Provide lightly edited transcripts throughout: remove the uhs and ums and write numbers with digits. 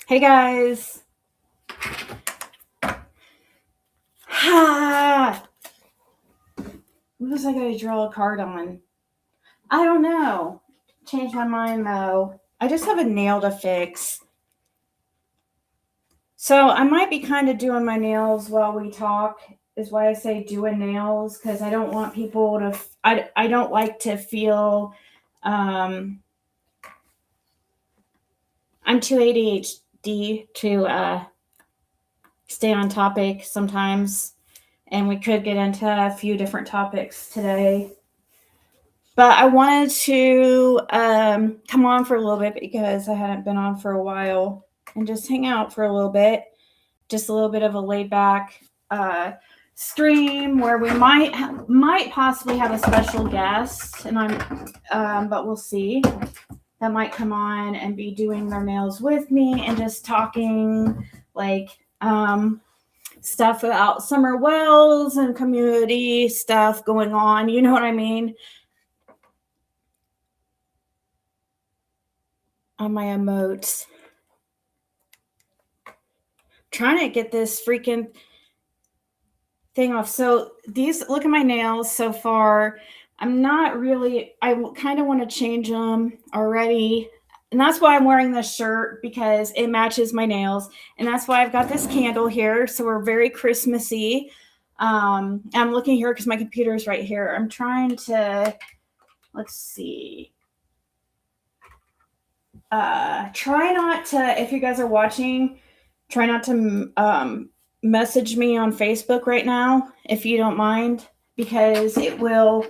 Hey guys. What was I going to draw a card on? I don't know. Changed my mind though. I just have a nail to fix. So I might be kind of doing my nails while we talk, is why I say doing nails, because I don't want people to, I don't like to feel, I'm too ADHD to stay on topic sometimes. And we could get into a few different topics today. But I wanted to come on for a little bit because I hadn't been on for a while and just hang out for a little bit. Just a little bit of a laid back stream where we might possibly have a special guest, and but we'll see. That might come on and be doing their nails with me and just talking like stuff about Summer Wells and community stuff going on. You know what I mean? On my emotes. Trying to get this freaking thing off. So look at my nails so far. I'm not really, I kind of want to change them already. And that's why I'm wearing this shirt, because it matches my nails. And that's why I've got this candle here. So we're very Christmassy. I'm looking here because my computer's right here. I'm trying to, let's see. Try not to, if you guys are watching, try not to message me on Facebook right now, if you don't mind, because it will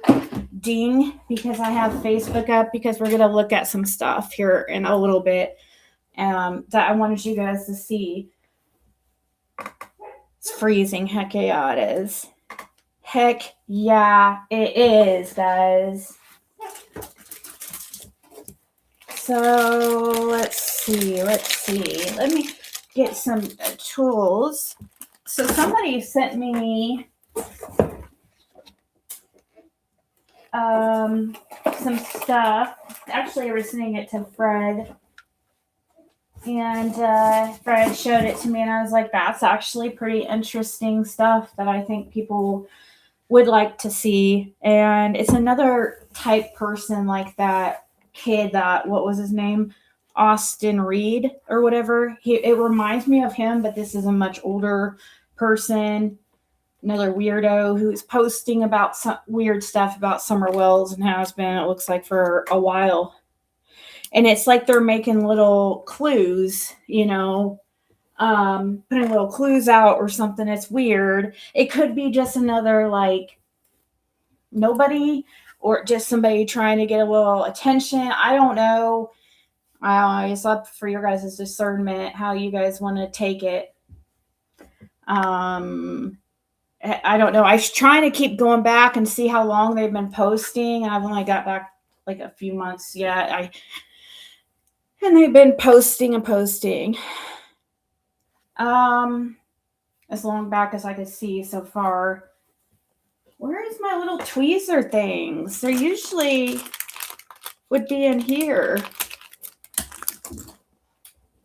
ding because I have Facebook up, because we're going to look at some stuff here in a little bit that I wanted you guys to see. It's freezing. Heck yeah, it is. Heck yeah, it is, guys. So let's see. Let me get some tools. So somebody sent me some stuff. Actually, I was sending it to Fred. And Fred showed it to me, and I was like, that's actually pretty interesting stuff that I think people would like to see. And it's another type person like that kid that, what was his name? Austin Reed or whatever. It reminds me of him, but this is a much older person. Another weirdo who's posting about some weird stuff about Summer Wells and has been, it looks like, for a while. And it's like they're making little clues, putting little clues out or something. It's weird. It could be just another, like, nobody, or just somebody trying to get a little attention. I don't know. It's up for your guys' discernment how you guys want to take it. I don't know. I was trying to keep going back and see how long they've been posting. I've only got back like a few months yet. And they've been posting and posting. As long back as I could see so far. Where's my little tweezer things? They usually would be in here.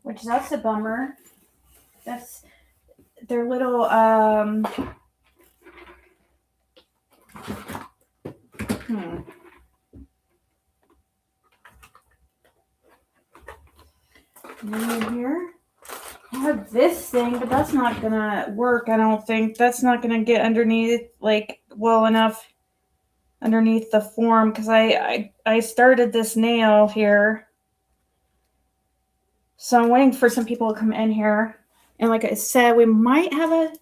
Which, that's a bummer. That's their little in here. I have this thing, but that's not gonna work. I don't think that's not gonna get underneath, like, well enough underneath the form, because I started this nail here. So I'm waiting for some people to come in here. And like I said, we might have a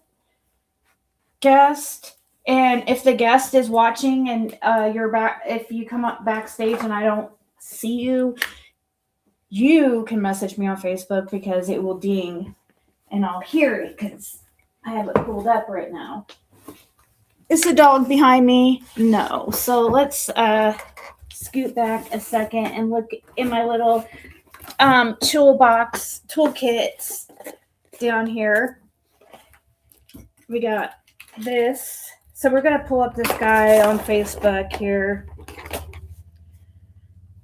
guest. And if the guest is watching and you're back, if you come up backstage and I don't see you, you can message me on Facebook, because it will ding and I'll hear it, because I have it pulled up right now. Is the dog behind me? No. So let's scoot back a second and look in my little toolkits down here. We got this. So we're gonna pull up this guy on Facebook here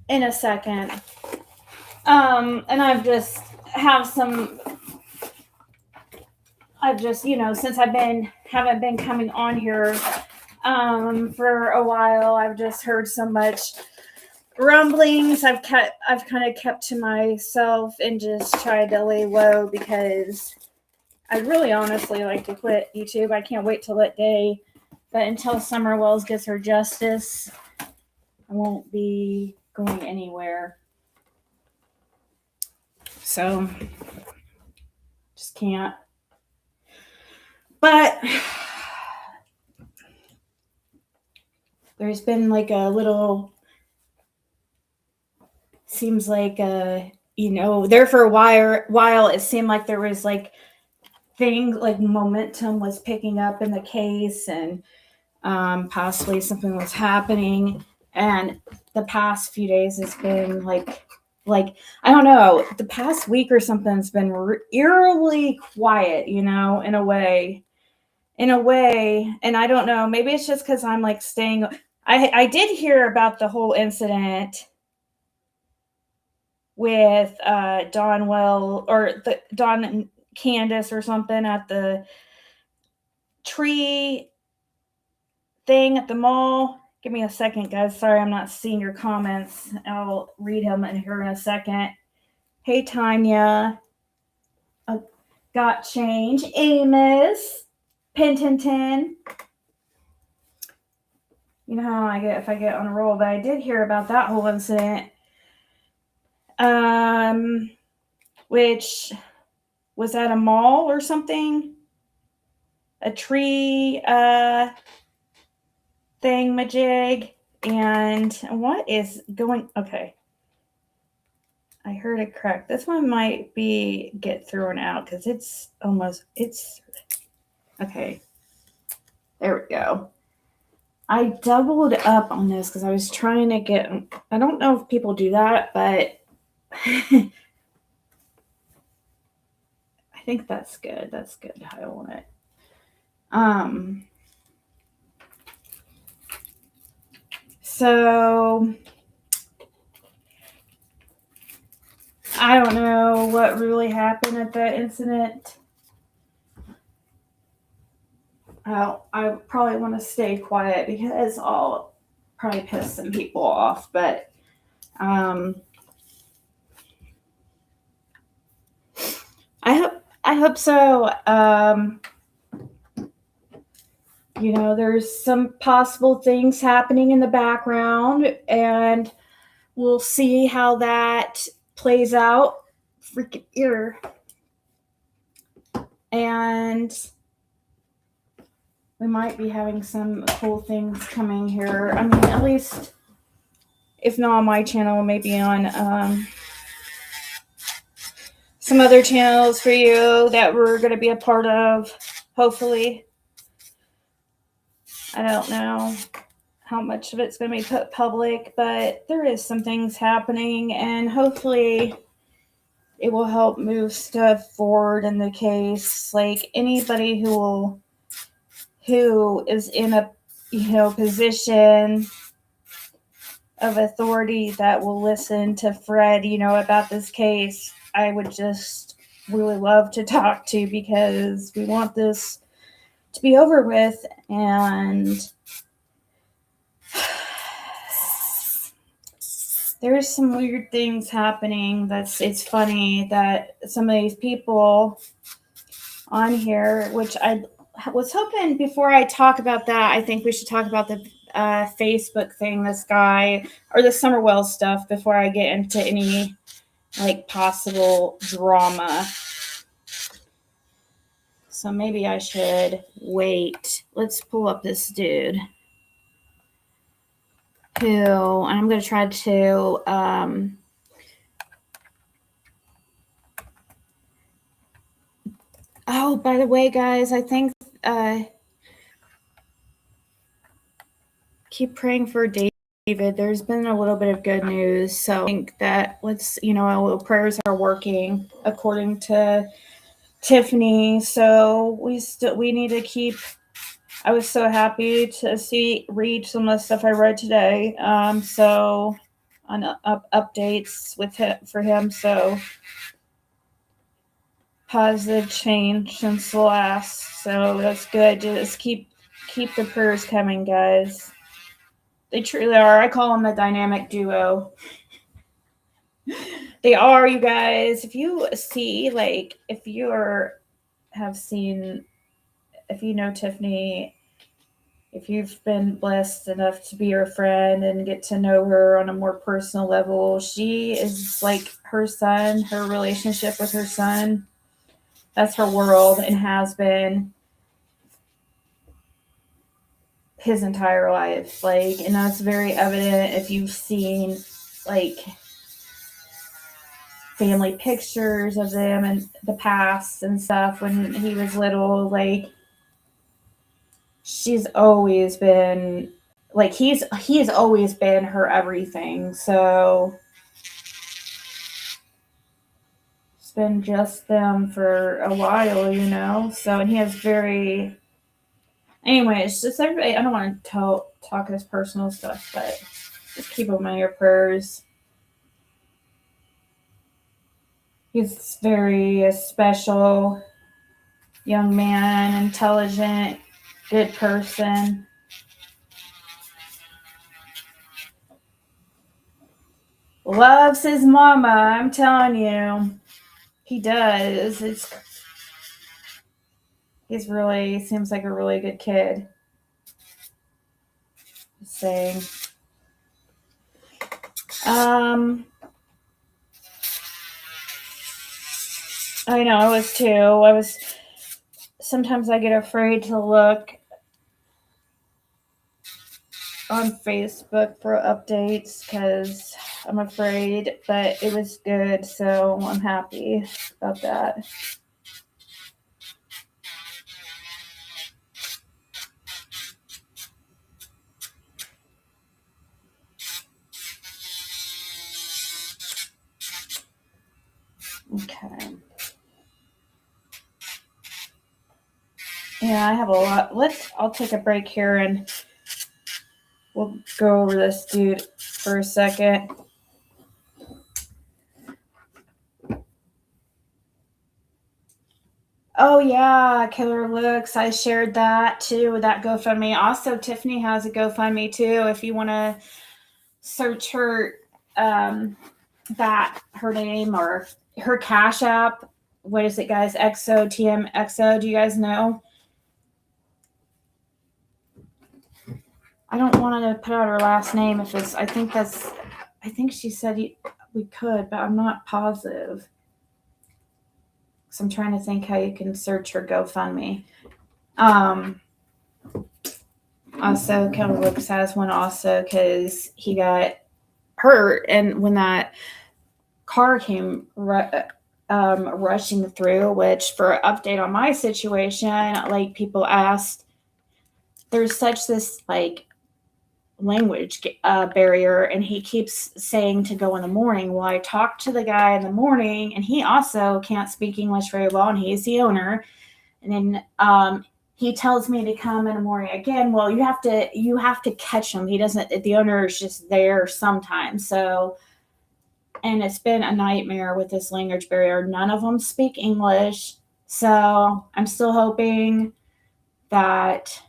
in a second. And I've just have some. I've just, since haven't been coming on here for a while, I've just heard so much rumblings. I've kind of kept to myself and just tried to lay low because I'd really honestly like to quit YouTube. I can't wait till that day. But until Summer Wells gets her justice, I won't be going anywhere. So, just can't. But there's been like a little, seems like there for a while it seemed like there was like things like momentum was picking up in the case, and possibly something was happening. And the past few days has been like I don't know, the past week or something's been eerily quiet, in a way. And I don't know, maybe it's just because I'm like staying. I did hear about the whole incident with Don and Candace or something at the tree thing at the mall. Give me a second, guys. Sorry, I'm not seeing your comments. I'll read them in here in a second. Hey, Tanya. Got change. Amos. Pentonton. You know how I get if I get on a roll, but I did hear about that whole incident. Which was at a mall or something. A tree thingamajig. And what is going... Okay. I heard it crack. This one might get thrown out because it's... Okay. There we go. I doubled up on this because I was trying to get... I don't know if people do that, but... I think that's good. That's good how I want it. So I don't know what really happened at that incident. I probably want to stay quiet because I'll probably piss some people off, but I hope so. There's some possible things happening in the background, and we'll see how that plays out. Freaking ear. And we might be having some cool things coming here. I mean, at least, if not on my channel, maybe on some other channels for you that we're going to be a part of, hopefully. I don't know how much of it's going to be put public, but there is some things happening, and hopefully it will help move stuff forward in the case. Like anybody who is in a position of authority that will listen to Fred, about this case, I would just really love to talk to, because we want this to be over with. And there's some weird things happening. It's funny that some of these people on here, which I was hoping before I talk about that, I think we should talk about the Facebook thing, this guy, or the Summer Wells stuff, before I get into any like possible drama. So maybe I should wait. Let's pull up this dude and I'm going to try to oh, by the way, guys, I think keep praying for David. There's been a little bit of good news, so I think that prayers are working according to Tiffany. So we need to keep. I was so happy to read some of the stuff I read today. So on updates for him. So positive change since the last, so that's good. Just keep the prayers coming, guys. They truly are. I call them the dynamic duo. They are, you guys. If you see, like, if you know Tiffany, if you've been blessed enough to be her friend and get to know her on a more personal level, she is like her son, her relationship with her son. That's her world and has been his entire life. Like, and that's very evident if you've seen, like, family pictures of them and the past and stuff when he was little. Like, she's always been like he's always been her everything. So it's been just them for a while, you know. So, and he has very anyway, it's just everybody. I don't want to talk his personal stuff, but just keep him in your prayers. He's very special young man, intelligent, good person. Loves his mama, I'm telling you. He does. He's really seems like a really good kid. Just saying. I know, I was too. Sometimes I get afraid to look on Facebook for updates because I'm afraid, but it was good, so I'm happy about that. Okay. Yeah, I have a lot. I'll take a break here and we'll go over this dude for a second. Oh yeah, Killer Looks. I shared that too, that GoFundMe. Also, Tiffany has a GoFundMe too. If you want to search her, her name or her Cash App. What is it, guys? XOTMXO. Do you guys know? I don't want to put out her last name if it's. I think she said we could, but I'm not positive. So I'm trying to think how you can search her GoFundMe. Also, Kevin Lucas has one also because he got hurt, and when that car came rushing through, which for an update on my situation, like people asked, there's such this like language barrier, and he keeps saying to go in the morning. Well, I talked to the guy in the morning, and he also can't speak English very well, and he's the owner. And then he tells me to come in the morning again. Well, you have to catch him. He doesn't. The owner is just there sometimes. So, and it's been a nightmare with this language barrier. None of them speak English. So I'm still hoping that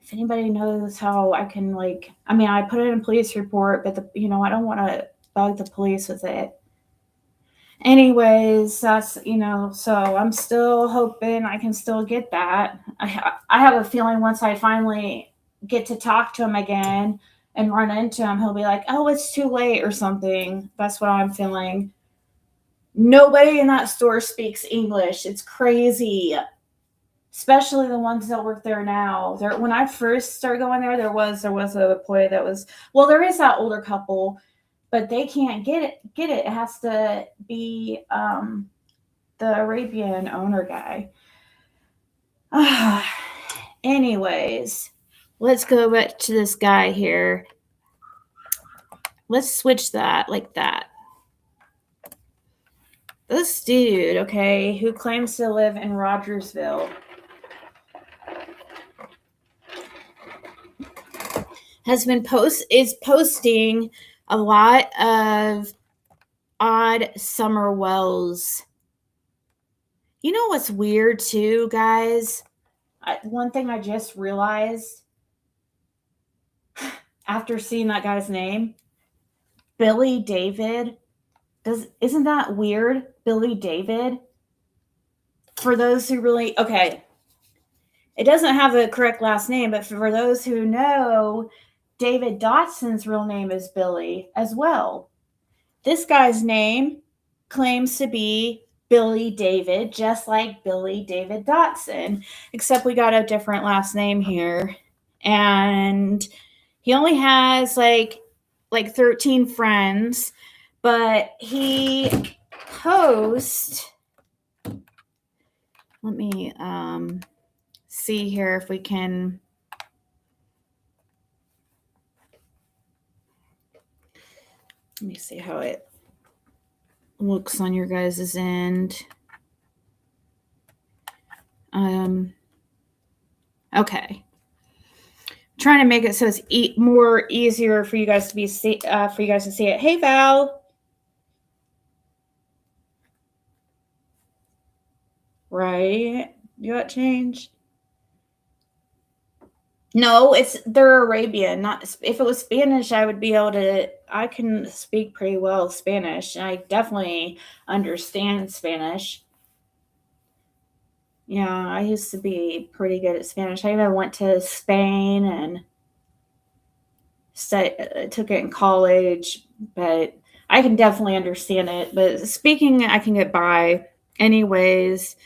if anybody knows how I can, like, I mean, I put it in a police report, but I don't want to bug the police with it. Anyways, that's, so I'm still hoping I can still get that. I have a feeling once I finally get to talk to him again and run into him, he'll be like, oh, it's too late or something. That's what I'm feeling. Nobody in that store speaks English. It's crazy. Especially the ones that work there now. When I first started going there was a employee that was, well, there is that older couple, but they can't get it. It has to be the Arabian owner guy. Anyways, let's go back to this guy here. Let's switch that like that. This dude, okay, who claims to live in Rogersville, is posting a lot of odd summer wells. You know what's weird too, guys? One thing I just realized after seeing that guy's name, Billy David. Isn't that weird? Billy David. For those who really okay, it doesn't have the correct last name, but for those who know, David Dotson's real name is Billy as well. This guy's name claims to be Billy David, just like Billy David Dotson, except we got a different last name here. And he only has like 13 friends, but he posts, let me see here if we can. Let me see how it looks on your guys' end. Okay. Trying to make it so it's more easier for you guys to be for you guys to see it. Hey Val. Right? You got changed? No, they're Arabian. Not if it was Spanish, I would be able to. I can speak pretty well Spanish. I definitely understand Spanish. Yeah, I used to be pretty good at Spanish. I even went to Spain and took it in college, but I can definitely understand it. But speaking, I can get by. Anyways,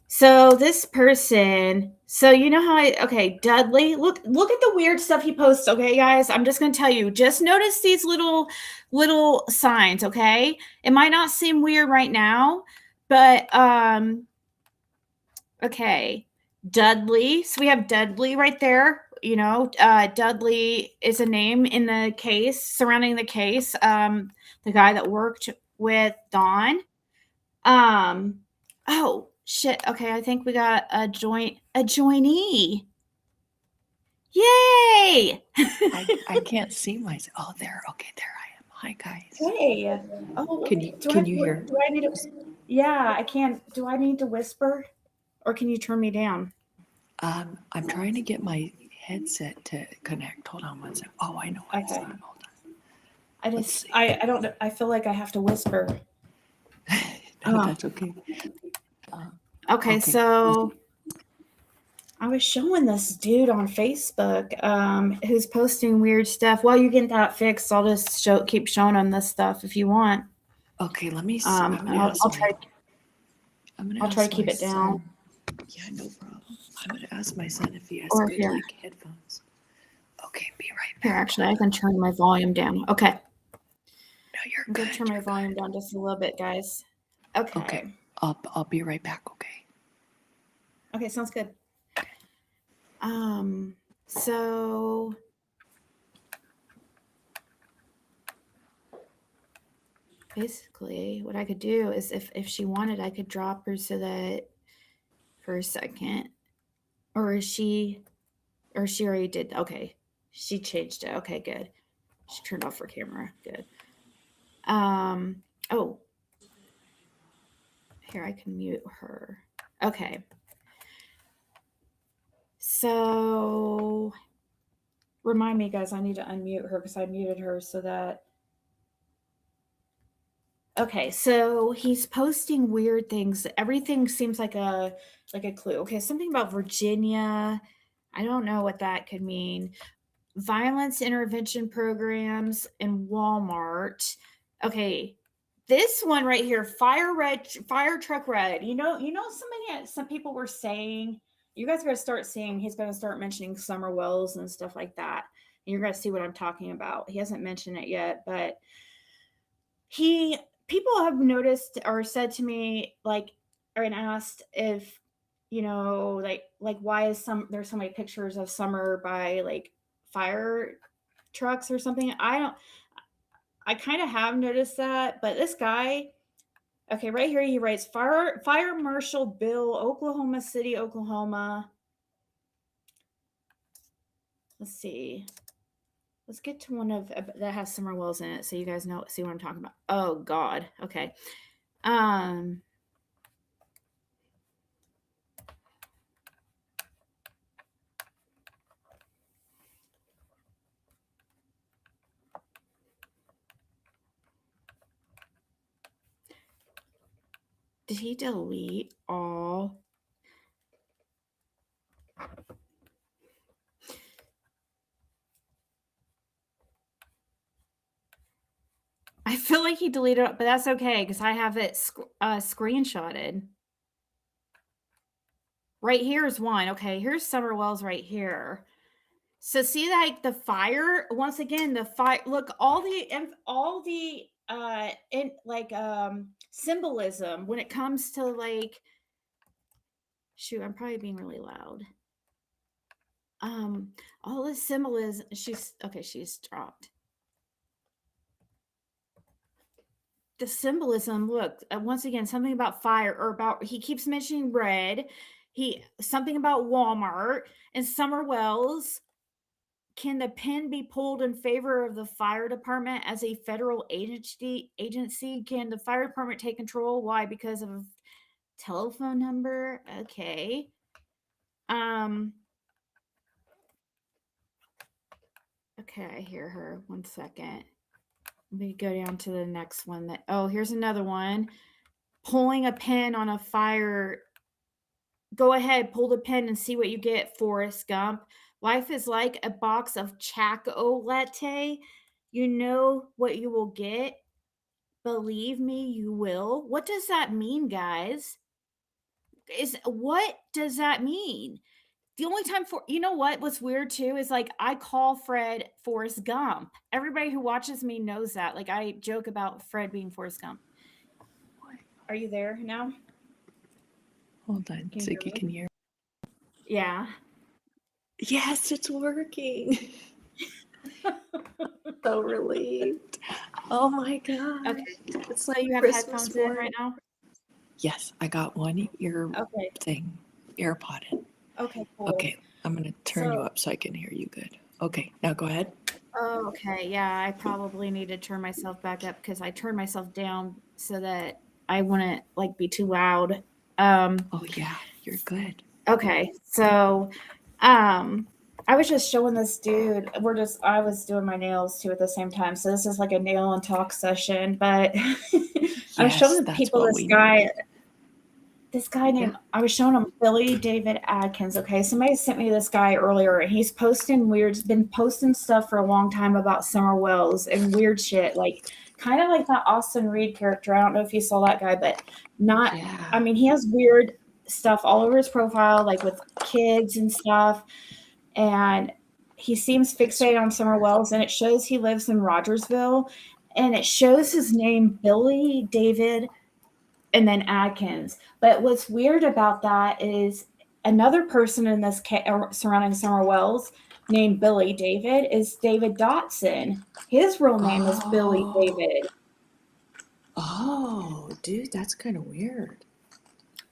so this person, so you know how okay, Dudley, look at the weird stuff he posts, okay, guys? I'm just gonna tell you, just notice these little signs, okay? It might not seem weird right now, but okay, Dudley. So we have Dudley right there. You know, Dudley is a name in the case surrounding the case. The guy that worked with Dawn. Oh shit. Okay, I think we got a joinee. Yay! I can't see myself. Oh, there. Okay, there I am. Hi, guys. Hey. Oh, Can you hear? Do I need to? Yeah, I can. Do I need to whisper, or can you turn me down? I'm trying to get my headset to connect. Hold on one second. Oh, I know what it's on. Hold on. I don't know. I feel like I have to whisper. No, that's okay. Okay, so I was showing this dude on Facebook who's posting weird stuff. While you get that fixed, I'll just keep showing him this stuff if you want. Okay, let me see. I'll try to keep it down. Yeah, no problem. I'm gonna ask my son if he has good like headphones. Okay, be right back. Here, actually, I can turn my volume down. Okay. No, you're I'm good. gonna turn my volume down just a little bit, guys. Okay. Okay. I'll be right back. Okay. Okay, sounds good. So basically what I could do is if she wanted, I could drop her so that for a second. Or she already did. Okay. She changed it. Okay, good. She turned off her camera. Good. Oh. Here, I can mute her. Okay. So remind me, guys, I need to unmute her because I muted her so that. Okay, so he's posting weird things. Everything seems like a clue. Okay, something about Virginia. I don't know what that could mean. Violence intervention programs in Walmart. Okay, this one right here, fire truck red. Some people were saying you guys are gonna start seeing he's gonna start mentioning Summer Wells and stuff like that. And you're gonna see what I'm talking about. He hasn't mentioned it yet, but people have noticed or said to me and asked if why is there's so many pictures of Summer by like fire trucks or something. I kind of have noticed that, but this guy, okay, right here he writes fire Marshal Bill, Oklahoma City, Oklahoma. Let's see. Let's get to one of that has Summer Wells in it so you guys see what I'm talking about. Oh God. Okay. Did he delete all? I feel like he deleted it, but that's okay because I have it screenshotted. Right here is one. Okay, here's Summer Wells right here. So see, like the fire. Once again, the fire. Look, all the in like symbolism when it comes to like. Shoot, I'm probably being really loud. All the symbolism. She's dropped. The symbolism, look, once again, something about fire or about he keeps mentioning red. Something about Walmart and Summer Wells. Can the pin be pulled in favor of the fire department as a federal agency? Can the fire department take control? Why? Because of telephone number? Okay. Okay, I hear her. 1 second. Let me go down to the next one. Here's another one. Pulling a pin on a fire. Go ahead, pull the pin and see what you get, Forrest Gump. Life is like a box of chocolate. You know what you will get. Believe me, you will. What does that mean, guys? What does that mean? The only time you know what's weird too is like I call Fred Forrest Gump. Everybody who watches me knows that. Like I joke about Fred being Forrest Gump. Are you there now? Hold on, Ziggy, can you hear? Yeah. Yes, it's working. So relieved. Oh my god. Okay. It's like you have Christmas headphones morning. in right now? Yes, I got one AirPod in. Okay, cool. Okay, I'm gonna turn you up so I can hear you good. Okay, now go ahead. Oh, okay. Yeah, I probably need to turn myself back up because I turned myself down so that I wouldn't like be too loud. Oh yeah, you're good. Okay, so I was just showing this dude. I was doing my nails too at the same time. So this is like a nail and talk session. But I was showing the people this guy named, I was showing him Billy David Adkins. Okay, somebody sent me this guy earlier, and he's been posting stuff for a long time about Summer Wells and weird shit, like kind of like that Austin Reed character. I don't know if you saw that guy, but not. Yeah. I mean, he has weird stuff all over his profile, like with kids and stuff, and he seems fixated on Summer Wells, and it shows he lives in Rogersville, and it shows his name Billy David and then Adkins. But what's weird about that is another person in this surrounding Summer Wells named Billy David is David Dotson. His real name is Billy David. Oh, dude, that's kind of weird.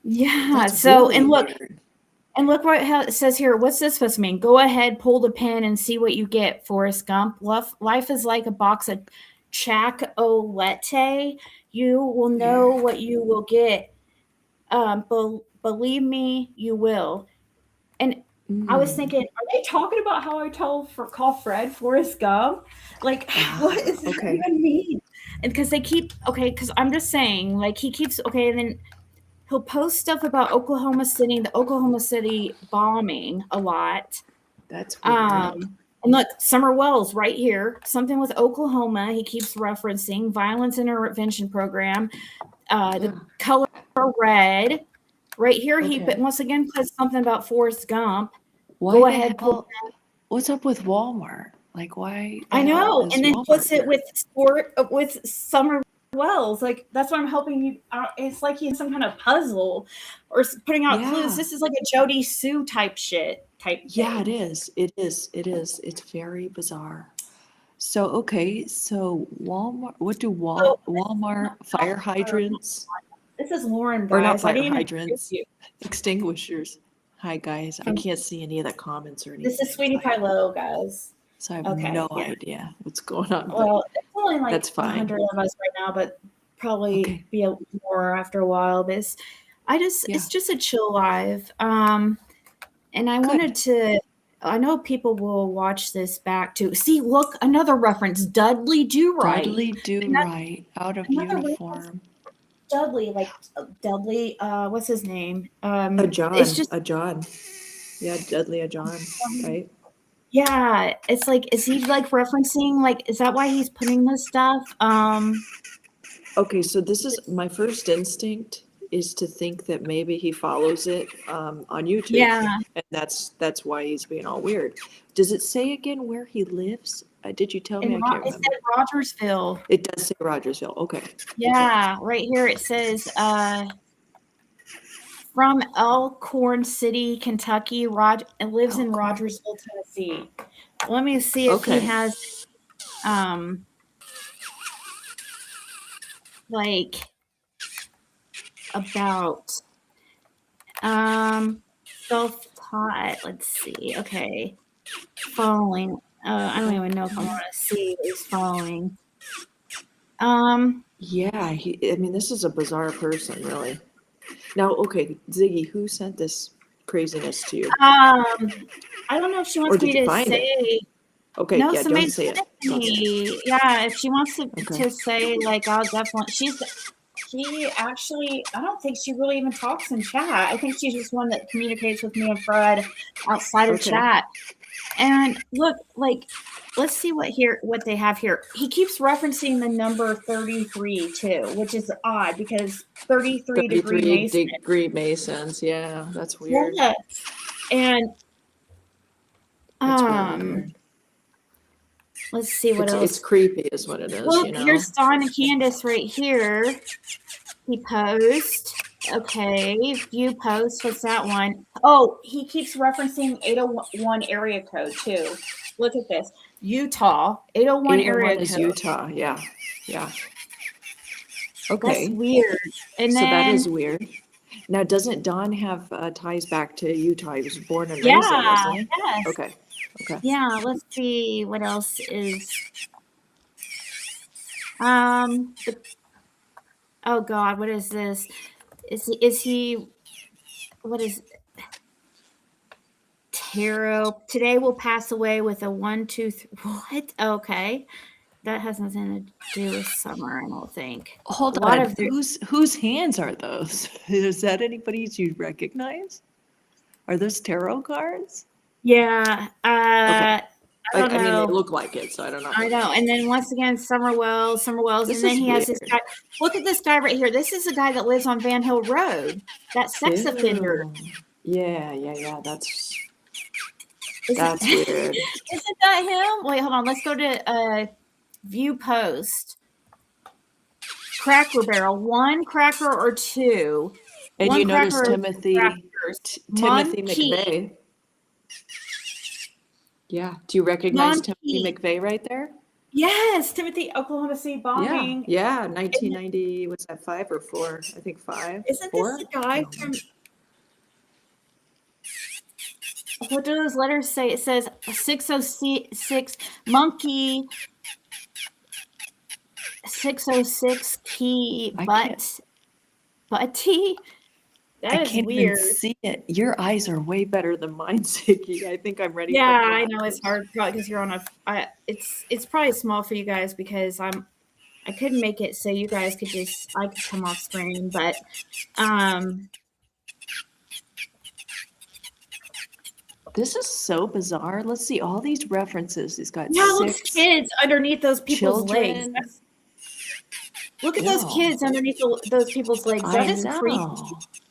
Yeah. That's really weird. And look what it says here. What's this supposed to mean? Go ahead, pull the pin, and see what you get, Forrest Gump. Life is like a box of chocolate. You will know what you will get. Believe me, you will. And I was thinking, are they talking about how I call Fred Forrest Gump? Like, what does that even mean? And because because I'm just saying, like, he keeps, and then he'll post stuff about the Oklahoma City bombing a lot. That's weird. And look, Summer Wells right here, something with Oklahoma. He keeps referencing violence intervention program. The color red. Right here, he once again put something about Forrest Gump. Go ahead. What's up with Walmart? Like, why? I know, and then puts it with Summer Wells. Like that's why I'm helping you. It's like he's some kind of puzzle or putting out clues. This is like a Jody Sue type shit. Yeah, it is. It is. It's very bizarre. So Walmart. What do Walmart fire hydrants? This is Lauren, guys. Or not fire hydrants. Extinguishers. Hi, guys. I can't see any of the comments or anything. This is Sweetie Pie Low, guys. So I have no idea what's going on. Well, it's only like 100 of us right now, but probably be more after a while. But it's just a chill live. And I wanted to. I know people will watch this back too. See, look, another reference. Dudley Do Right. Dudley Do Right, out of uniform. Dudley, like Dudley. What's his name? A John. It's just A John. Yeah, Dudley a John, right? yeah. It's like, is he like referencing? Like, is that why he's putting this stuff? Okay, so this is my first instinct is to think that maybe he follows it on YouTube, Yeah. and that's why he's being all weird. Does it say again where he lives? Did you tell me? I can't It remember. said Rogersville. It does say Rogersville. Okay. Yeah, right here it says from Elkhorn City, Kentucky. Lives in Rogersville, Tennessee. Let me see if he has like about self-taught. Let's see. Okay. Following. I don't even know if I want to see what he's following. Yeah, I mean, this is a bizarre person, really. Now, okay, Ziggy, who sent this craziness to you? I don't know if she wants Or did me you to find say. it? Okay, No, yeah, somebody don't say sent it. it to me. Yeah, if she wants to say, like, I'll definitely. She actually, I don't think she really even talks in chat. I think she's just one that communicates with me and Fred outside of chat. And look, like, let's see what they have here. He keeps referencing the number 33 too, which is odd because 33 degree Masons. Yeah, that's weird. Yeah. And That's really weird. Let's see what else. It's creepy is what it is, Well, you know. here's Dawn and Candace right here. He post. Okay, view post. What's that one? Oh, he keeps referencing 801 area code too. Look at this. Utah, 801 area code. Is Utah, yeah. Okay. That's weird. And so then, that is weird. Now, doesn't Don have ties back to Utah? He was born and raised there, wasn't he? Yes. Okay. Yeah, let's see what else is. Oh God, what is this? Is he? What is? Tarot. Today will pass away with a 1, 2, 3. What? Okay, that has nothing to do with summer. I don't think. Hold on. Whose hands are those? Is that anybody you recognize? Are those tarot cards? Yeah. Okay. I don't know. I mean, they look like it, so I don't know. I know. And then once again, Summer Wells, and then he has this guy. Look at this guy right here. This is a guy that lives on Van Hill Road. That sex offender. Yeah. That's weird. Isn't that him? Wait, hold on. Let's go to view post. Cracker Barrel. 1 cracker or 2? And you notice Timothy McVeigh. Yeah. Do you recognize Timothy McVeigh right there? Yes, Timothy, Oklahoma City bombing. Yeah, 1990, was that 5 or 4? I think 5. Isn't 4? this the guy from... What do those letters say? It says 606 monkey, 606 key butty. That is can't weird. Even see it. Your eyes are way better than mine, Ziggy. I think I'm ready. Yeah, I know it's hard probably because you're on it's probably small for you guys because I couldn't make it so you guys could I could come off screen, but this is so bizarre. Let's see all these references. He's got 6 look, kids underneath those people's legs. Look at those kids underneath those people's legs. That is creepy.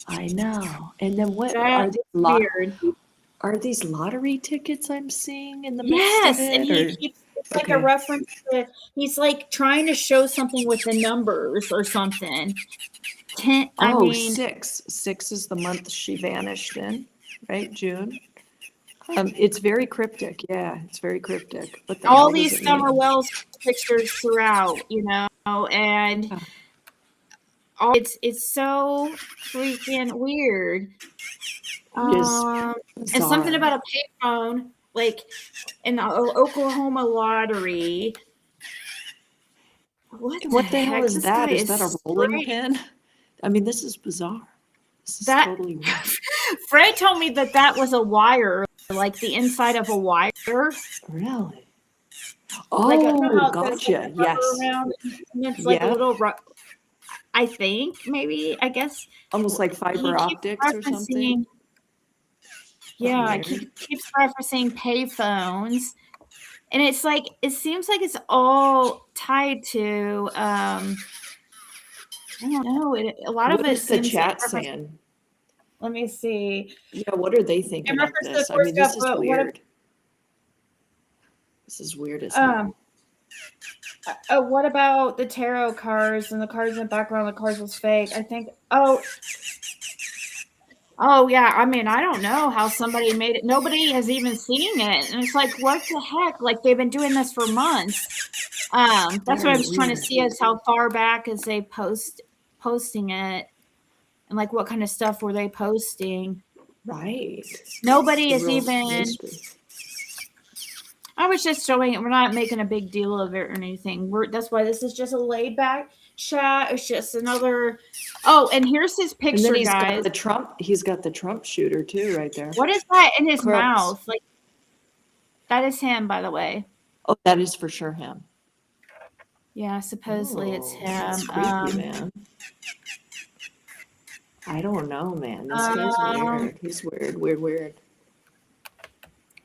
I know. And then what are these weird? Are these lottery tickets I'm seeing in the yes? And he keeps like a reference to. He's like trying to show something with the numbers or something. 10. I mean, 6. 6 is the month she vanished in, right? June. It's very cryptic. Yeah, it's very cryptic. But all these Summer Wells pictures throughout, you know, and it's so freaking weird. And something about a payphone, like in the Oklahoma lottery. What the hell is that? Is that a rolling pin? I mean, this is bizarre. This is totally weird. Fred told me that was a wire, like the inside of a wire. Really? Oh, gotcha. Yes. And it's like a little I think maybe, I guess Almost like he fiber keeps optics or something. referencing, yeah, Weird. he keeps referencing payphones. And it's like, it seems like it's all tied to, I don't know. A lot of What it is the seems in chat reference. saying? Let me see. Yeah, what are they In thinking of reference to the this? I course mean, stuff, this is but what if, weird. This is weird as hell. what about the tarot cards and the cards in the background? The cards was fake. I think. Oh yeah. I mean, I don't know how somebody made it. Nobody has even seen it, and it's like, what the heck? Like they've been doing this for months. That's what Very I was trying to weird. see is how far back as they posting it, and like what kind of stuff were they posting. Right. Nobody The is real even. mystery. I was just showing it. We're not making a big deal of it or anything. That's why this is just a laid back chat. It's just another. Oh, and here's his And then picture, guys. he's got the Trump shooter too right there. What is that in his Crooks. mouth? Like that is him, by the way. Oh, that is for sure him. Yeah, supposedly it's him. That's creepy, man. I don't know, man. This guy's weird. He's weird.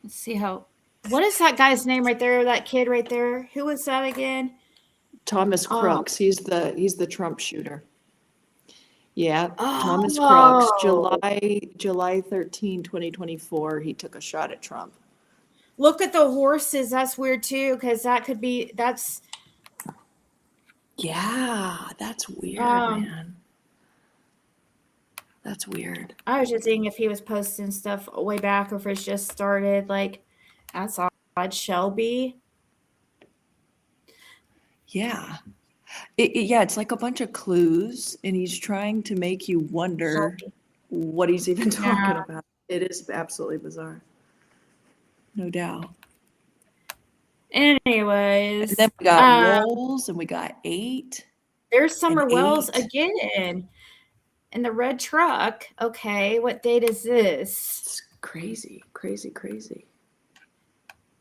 Let's see how. What is that guy's name right there? That kid right there. Who was that again? Thomas Crooks. He's the Trump shooter. Yeah, Thomas Crooks. Oh, July 13, 2024, he took a shot at Trump. look at the horses. That's weird too, because that could be. That's. Yeah, that's weird, man. That's weird. I was just seeing if he was posting stuff way back or if it's just started. Like, that's odd. Shelby. Yeah. Yeah, it's like a bunch of clues, and he's trying to make you wonder Shelby. what he's even talking Yeah. about. It is absolutely bizarre. No doubt. Anyways, And then we got Rolls, and we got 8. there's Summer and Wells 8. again in the red truck. Okay, what date is this? It's crazy.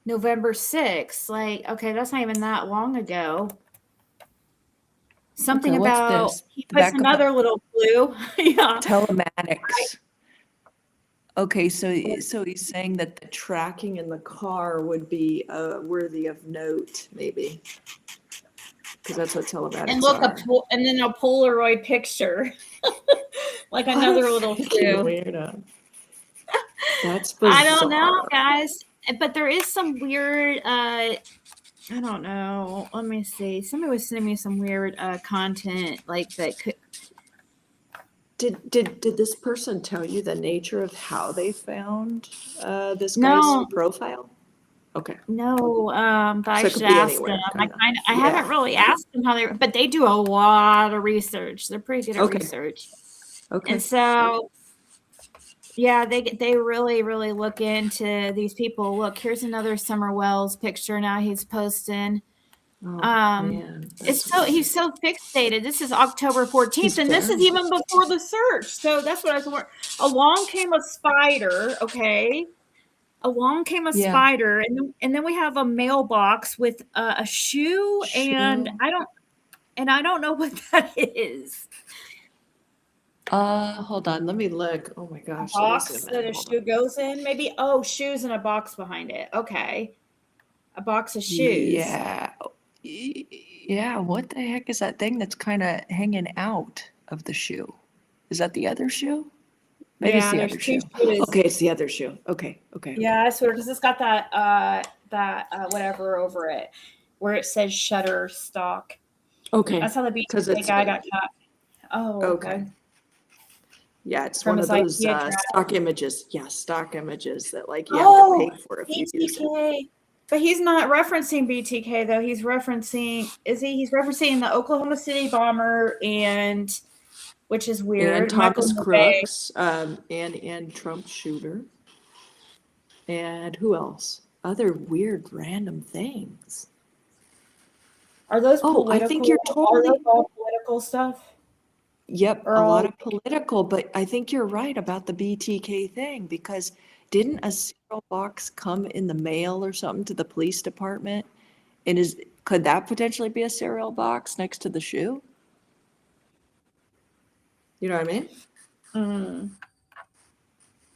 November 6th. Like, okay, that's not even that long ago. Something Okay, what's about this? he The puts backup another little clue. Yeah. telematics. Okay, so he's saying that the tracking in the car would be worthy of note, maybe, because that's what telematics And look, are. and then a Polaroid picture. Like What another a little freaking clue. weirdo. That's bizarre. I don't know, guys. But there is some weird I don't know. Let me see. Somebody was sending me some weird content like that could. Did this person tell you the nature of how they found this guy's No, profile? Okay. no. But I So it should could be ask them. anywhere, kind of. I haven't really asked them how they, but they do a lot of research. They're pretty good at Okay. research. Okay. And so, yeah, they really look into these people. Look, here's another Summer Wells picture. Now he's posting. Oh, man. It's so he's so fixated. This is October 14th, He's and this is found. even before the search. So that's what I was wondering. Along came a spider. Okay, along came a Yeah. spider, and then we have a mailbox with a shoe, and Shoe. I don't know what that is. Hold on. Let me look. Oh my A gosh. Let me box zoom that in. a Hold shoe on. goes in, maybe. Oh, shoes and a box behind it. Okay, a box of shoes. Yeah. Yeah. What the heck is that thing that's kind of hanging out of the shoe? Is that the other shoe? Maybe it's Yeah, the there's other two shoe. shoes. Okay, it's the other shoe. Okay. Yeah, I swear, because it's got that whatever over it, where it says Shutterstock. Okay. That's how the Because BTK it's guy got caught. Oh, okay. Yeah, it's from one his of those IP address. stock images. Yeah, stock images that like you have to Oh, pay for if you use it. BTK. But he's not referencing BTK though. He's referencing He's referencing the Oklahoma City bomber and which is And weird. Thomas Michael McVeigh. Crooks, and Trump shooter. And who else? Other weird random things. Are those Oh, I think you're political? Are those totally. all political stuff? Yep, Or a lot all of political, but I think you're right about the BTK thing because didn't a cereal box come in the mail or something to the police department? And could that potentially be a cereal box next to the shoe? You know what I mean? Mm.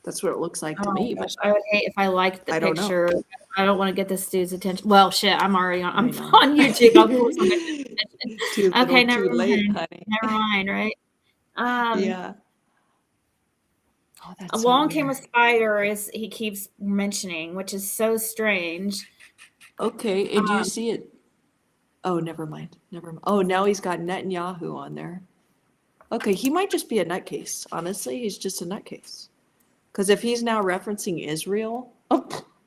That's what it looks like to Oh me, my gosh, but I would hate if I liked the I don't know. picture. I don't want to get this dude's attention. Well, shit, I'm already on. I I'm know. on YouTube. I'll give some attention. Too Okay, little, never too late, mind. honey. Never mind. Right. Yeah. Oh, that's so Along came a weird. spider, as he keeps mentioning, which is so strange. Okay, and do you see it? Oh, never mind. Never mind. Oh, now he's got Netanyahu on there. Okay, he might just be a nutcase. Honestly, he's just a nutcase. Because if he's now referencing Israel,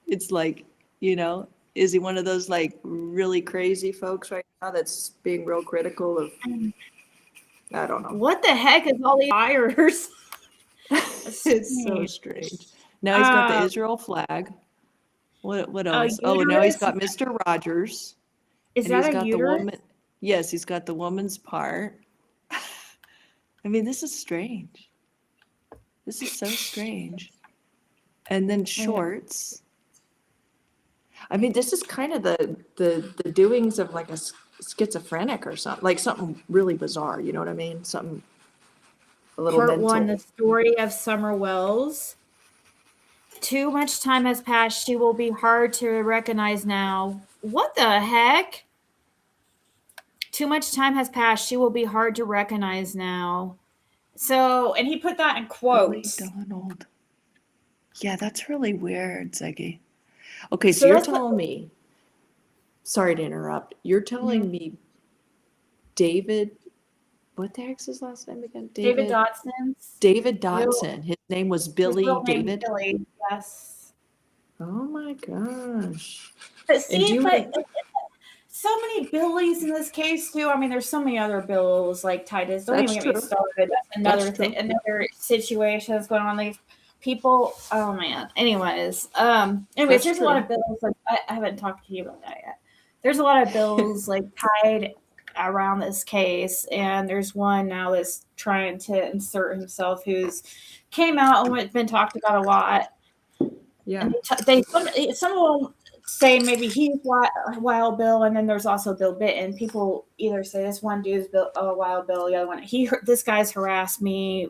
it's like, is he one of those like really crazy folks right now that's being real critical of, I don't know. What the heck is all these fires? It's so strange. Now he's got the Israel flag. What A else? Oh, now he's uterus? got Mr. Rogers. Is And that he's a got the uterus? woman. Yes, he's got the woman's part. I mean, this is strange. This is so strange. And then shorts. I mean, this is kind of the doings of like a schizophrenic or something, like something really bizarre. You know what I mean? Something a little Part 1, mental. the story of Summer Wells. Too much time has passed. She will be hard to recognize now. What the heck? Too much time has passed. She will be hard to recognize now. So, and he put that in Billy quotes. Donald. Yeah, that's really weird, Zeggy. Okay, so So you're that's what. telling me, sorry to interrupt, you're telling me David, what the heck's his last name again? David David Dotson's Dotson. His name was his Billy real name David. Billy. Yes. Oh my gosh. But And do see, you but re- so many Billies in this case too. I mean, there's so many other Bills like Titus. Don't even That's get me true. started. That's That's another thing, true. another situation that's going on. These people. Oh man. Anyways, That's there's a lot true. of Bills. Like I haven't talked to you about that yet. There's a lot of Bills like tied around this case, and there's one now that's trying to insert himself, who's came out and been talked about a lot. Yeah. And some of them say maybe he's Wild Bill, and then there's also Bill Bitten. People either say this one dude's Wild Bill, the other one this guy's harassed me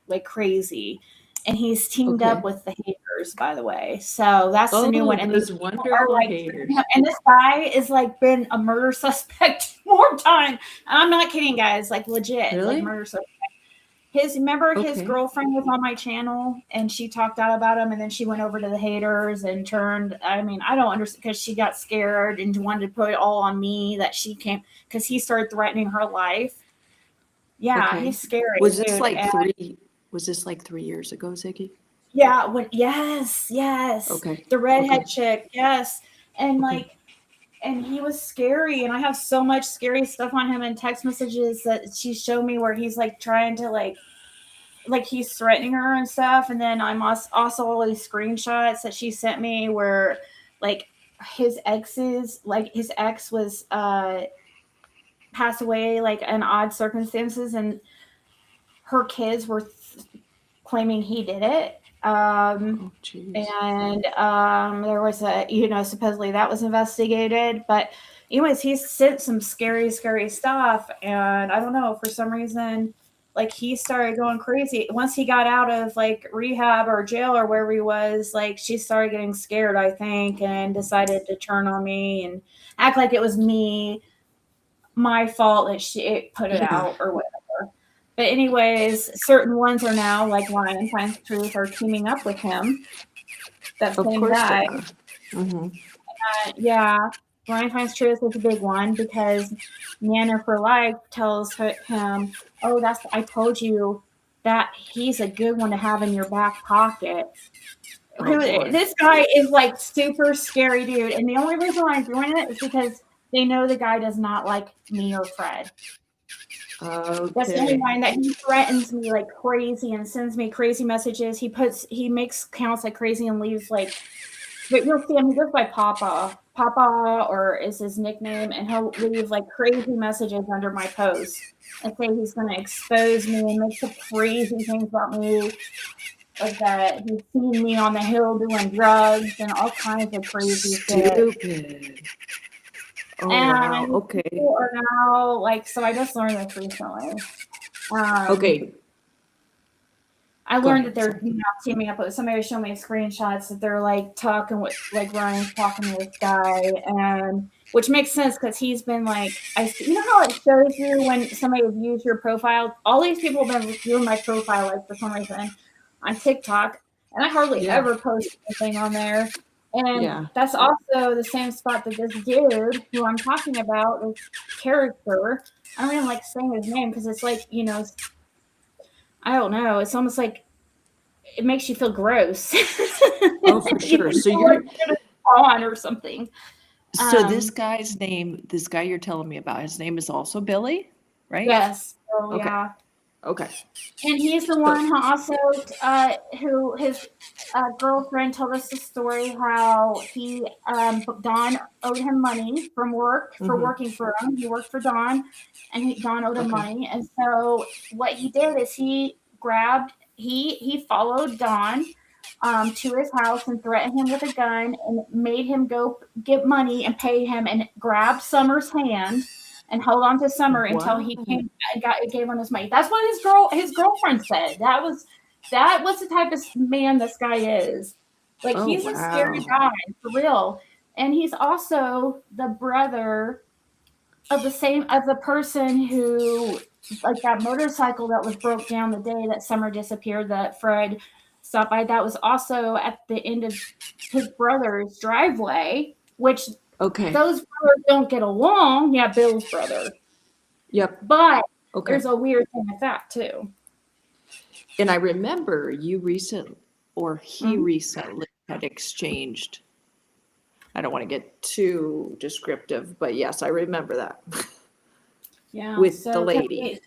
like crazy, and he's teamed up Okay. with the haters, by the way. So that's the new Oh, one, and these those people are wonderful like, haters. and this guy is like been a murder suspect more time. I'm not kidding, guys, like legit, like Really? murder suspect. Remember his Okay. girlfriend was on my channel and she talked out about him, and then she went over to the haters and turned. I mean, I don't understand, because she got scared and wanted to put it all on me that she came, because he started threatening her life. Yeah, Okay. he's scary, Was this dude. like And 3 years ago, Ziggy? yeah, yes, Okay. the redhead Okay. chick, yes, and Okay. like, and he was scary, and I have so much scary stuff on him in text messages that she showed me where he's like trying to like he's threatening her and stuff. And then I'm also all these screenshots that she sent me where like his ex was passed away like in odd circumstances, and her kids were claiming he did it. Oh, jeez. And there was supposedly that was investigated. But anyways, he sent some scary stuff, and I don't know, for some reason, like he started going crazy once he got out of like rehab or jail or wherever he was. Like she started getting scared, I think, and decided to turn on me and act like it was my fault that she put it Yeah. out or whatever. But anyways, certain ones are now like Lion Finds Truth are teaming up with him. That Of same course they guy. are. Mm-hmm. Yeah, Lion Finds Truth is a big one because Nana for Life tells him, "Oh, I told you that he's a good one to have in your back pocket." Oh boy. This guy is like super scary, dude. And the only reason why I'm doing it is because they know the guy does not like me or Fred. That's the only Okay. one that he threatens me like crazy and sends me crazy messages. He makes counts like crazy and leaves like, but you'll see him, he goes by Papa, or is his nickname, and he'll leave like crazy messages under my posts and say he's going to expose me and make some crazy things about me, like that he's seen me on the hill doing drugs and all kinds of crazy shit. Stupid. Oh wow. And Okay. people are now like, so I just learned this recently. Um, Okay. I Go learned that ahead. they're Sorry. now teaming up. Somebody was showing me screenshots that they're like talking with, like Ryan's talking to this guy, and which makes sense because he's been like, you know how it shows you when somebody views your profile. All these people have been viewing my profile like for some reason on TikTok, and I hardly Yeah. ever post anything on there. And Yeah. that's also the same spot that this dude who I'm talking about, this character, I don't even like saying his name because it's like, you know, I don't know. It's almost like it makes you feel gross. Oh, for You sure. So feel like you're it's on or something. so this guy's name, this guy you're telling me about, his name is also Billy, right? Yes. Oh Okay. yeah. Okay. And he's the So one who also, who his girlfriend told us the story how Don owed him money from work for working for him. He worked for Don, and Don owed him okay. money. And so what he did is he followed Don to his house and threatened him with a gun and made him go get money and pay him and grabbed Summer's hand and held on to Summer until he Wow. came and gave him his money. That's what his girlfriend said. That was the type of man this guy is. Like Oh, he's a scary wow. guy for real. And he's also the brother of the person who, like, that motorcycle that was broke down the day that Summer disappeared, that Fred stopped by, that was also at the end of his brother's driveway, which Okay. those brothers don't get along. Yeah, Bill's brother. Yep. But Okay. there's a weird thing with that too. And I remember you he Mhm. recently had exchanged. I don't want to get too descriptive, but yes, I remember that Yeah. with the So, lady.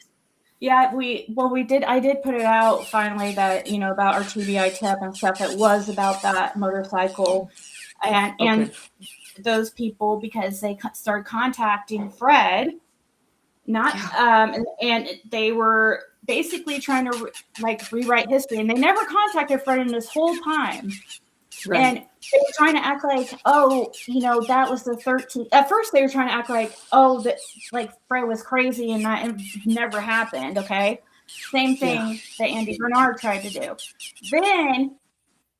I did put it out finally that, you know, about our TBI tip and stuff. It was about that motorcycle and Okay. those people because they started contacting Fred, not Yeah. and they were basically trying to rewrite history, and they never contacted Fred in this whole time. And Right. they were trying to act like, oh, you know, that was the 13th. At first, they were trying to act like, oh, that like Fred was crazy and that never happened. Okay, same Yeah. thing that Andy Bernard tried to do. Then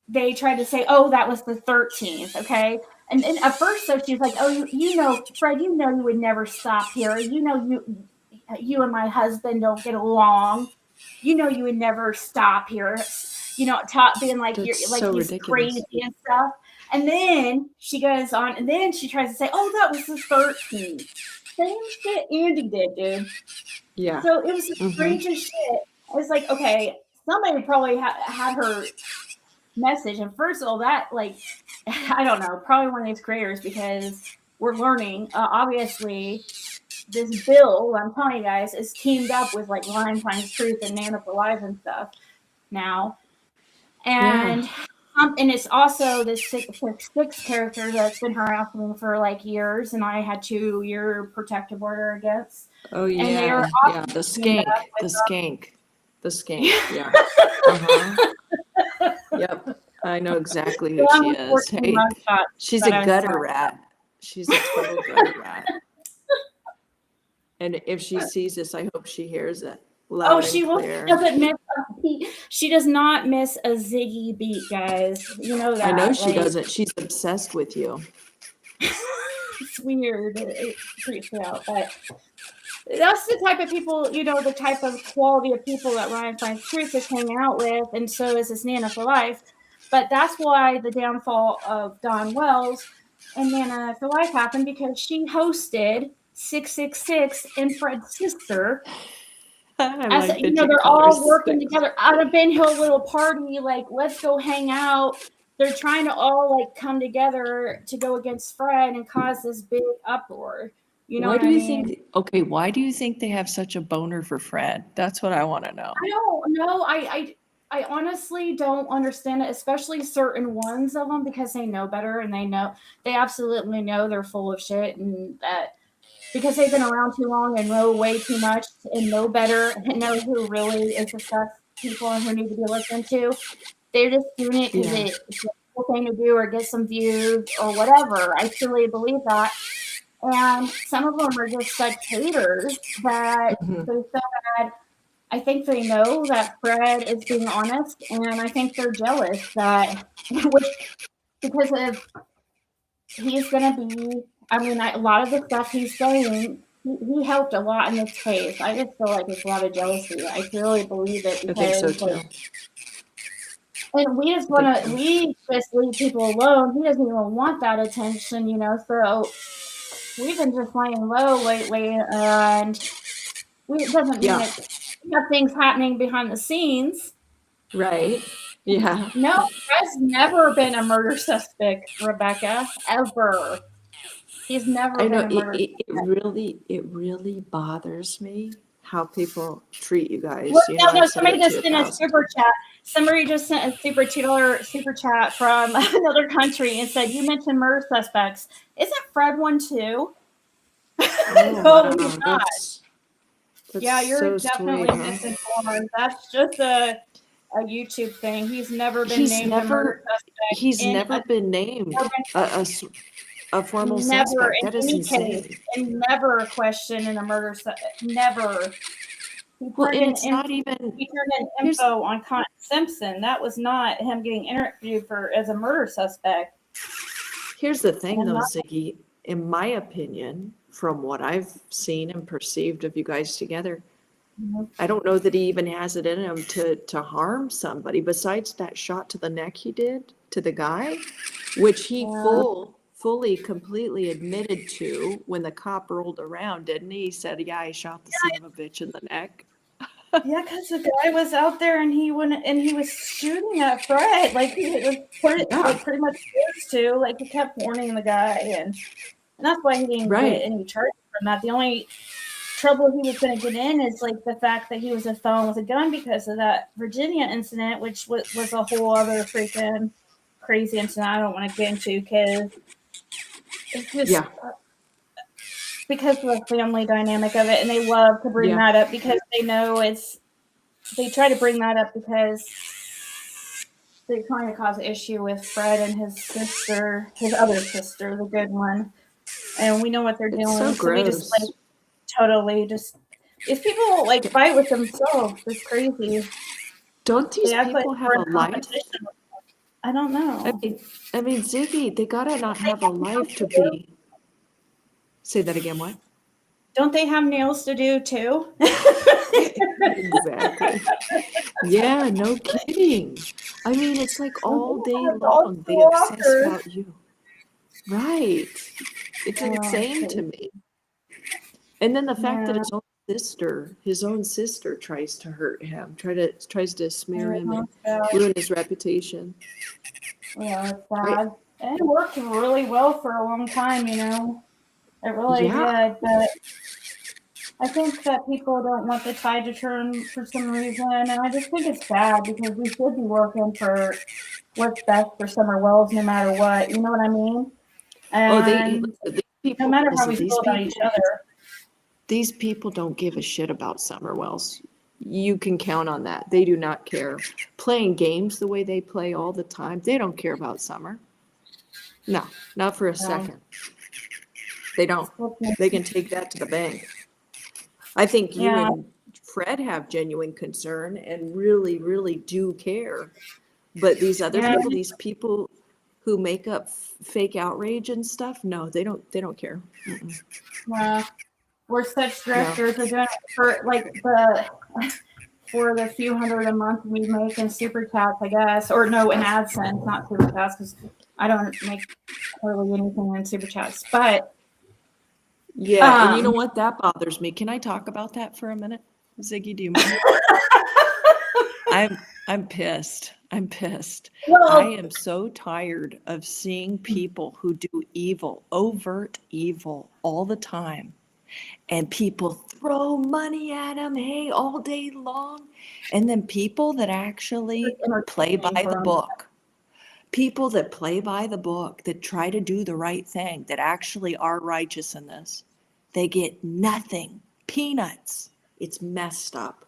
they tried to say, oh, that was the 13th. Okay. And at first, so she's like, oh, you know, Fred, you know, you would never stop here. You know, you and my husband don't get along. You know, you would never stop here. You know, being like you're That's like so he's crazy ridiculous. and stuff. And then she goes on, and then she tries to say, oh, that was the 13th. Same shit Andy did, dude. Yeah. So it was the Mm-hmm. strangest shit. I was like, okay, somebody probably had her message. And first of all, that, like, I don't know, probably one of these creators, because we're learning, obviously, this Bill, I'm telling you guys, is teamed up with like Line Finds Truth and Nana for Life and stuff now. Yeah. And it's also this six character that's been harassing me for like years, and I had 2-year protective order against. Oh And they are yeah. Yeah. also The teamed up skank. The with skank. The skank. Yeah. Uh-huh. Yep. I know exactly who she the is. 14 Hey, mugshots she's a that I gutter saw. rat. She's a total gutter rat. And if she sees this, I hope she hears it Oh, loud and clear. doesn't miss a beat. She does not miss a Ziggy beat, guys. You know I know that. she Like, doesn't. She's obsessed with you. it's weird. It freaks me out. But that's the type of people, you know, the type of quality of people that Ryan Finds Truth is hanging out with, and so is this Nana for Life. But that's why the downfall of Dawn Wells and Nana for Life happened, because she hosted 666 and Fred's sister. I As like you that know, you they're call her all working six. together at a Ben Hill little party. Like, let's go hang out. They're trying to all like come together to go against Fred and cause this big uproar. You know Why what do I you mean? think, okay, why do you think they have such a boner for Fred? That's what I want to know. I don't know. I honestly don't understand it, especially certain ones of them, because they know better and they absolutely know they're full of shit, and that because they've been around too long and know way too much and know better and know who really is the stuff people and who need to be listened to. They're just doing it because Yeah. it's a cool thing to do or get some views or whatever. I truly believe that. And some of them are just such haters that Mhm. they're so bad. I think they know that Fred is being honest, and I think they're jealous that, because of he's going to be, I mean, a lot of the stuff he's saying, he helped a lot in this case. I just feel like it's a lot of jealousy. I really believe it I think so because, too. like, and we just I think want to, so. we just leave people alone. He doesn't even want that attention, you know, so we've been just laying low lately, and it doesn't mean Yeah. we have things happening behind the scenes. Right. Yeah. No, Fred's never been a murder suspect, Rebecca, ever. He's never I been know a murder it really bothers me how people treat you guys. Look, You know, no, I've said somebody it to you just a sent a thousand super times. chat. Somebody just sent a $2 super chat from another country and said, "You mentioned murder suspects. Isn't Fred one too?" Oh No, he's wow, not. that's Yeah, you're so sweet, definitely huh? misinformed. That's just a YouTube thing. He's never been He's named a murder never suspect he's in never been named a formal never suspect. in That is any case, insane. and never a question in a murder. Never. He Well, turned and in it's not even he turned in here's info on Con Simpson. That was not him getting interviewed for as a murder suspect. here's the thing And though, not, Ziggy. In my opinion, from what I've seen and perceived of you guys together, I don't know that he even has it in him to harm somebody besides that shot to the neck he did to the guy, which he fully completely admitted to when the cop rolled around, didn't he? He said, "Yeah, I shot the son of a bitch in the neck." yeah, because the guy was out there and he went and he was shooting at Fred like he was Yeah, pretty much forced to. Like he kept warning the guy, and that's why he didn't get right. any charges from that. The only trouble he was going to get in is like the fact that he was found with a gun because of that Virginia incident, which was a whole other freaking crazy incident. I don't want to get into because it's just Yeah, because of the family dynamic of it, and they love to bring yeah. that up because they know it's. They try to bring that up because they're trying to cause an issue with Fred and his sister, his other sister, the good one, and we know what they're It's so doing. So we just like gross. totally just. If people like fight with themselves, it's crazy. Don't these They act like people have we're a in life? competition. I don't I know. mean, I mean, Ziggy, they gotta not have a life to be. Say that again, what? Don't they have nails to do too? Exactly. Yeah, no kidding. I mean, it's like all day All long they obsess walkers. about you. Right. It's insane to me. And then the fact that Yeah. his own sister tries to hurt him, tries to smear him and Yeah. ruin his reputation. Yeah, it's I sad. And it worked really well for a long time, you know. It really yeah. did. But I think that people don't want the tide to turn for some reason. And I just think it's sad because we should be working for what's best for Summer Wells no matter what. You know what I mean? Oh, And no matter how we feel about each other. these people don't give a shit about Summer Wells. You can count on that. They do not care. Playing games the way they play all the time, they don't care about Summer. No, not for a second. They don't. They can take that to the bank. I think you Yeah. and Fred have genuine concern and really, really do care. But these other Yeah. people, these people who make up fake outrage and stuff, no, they don't care. Mm-mm. Yeah. We're such No. drifters. We're doing it for for the few hundred a month we make in super chats, I guess, or no, in AdSense, not super chats, because I don't make hardly anything in super chats. But Yeah, and you know what? That bothers me. Can I talk about that for a minute? Ziggy, do you mind? I'm pissed. I'm pissed. I am so tired of seeing people who do evil, overt evil all the time. And people throw money at them, hey, all day long. And then people that actually play by the book, people that play by the book, that try to do the right thing, that actually are righteous in this, they get nothing. Peanuts. It's messed up.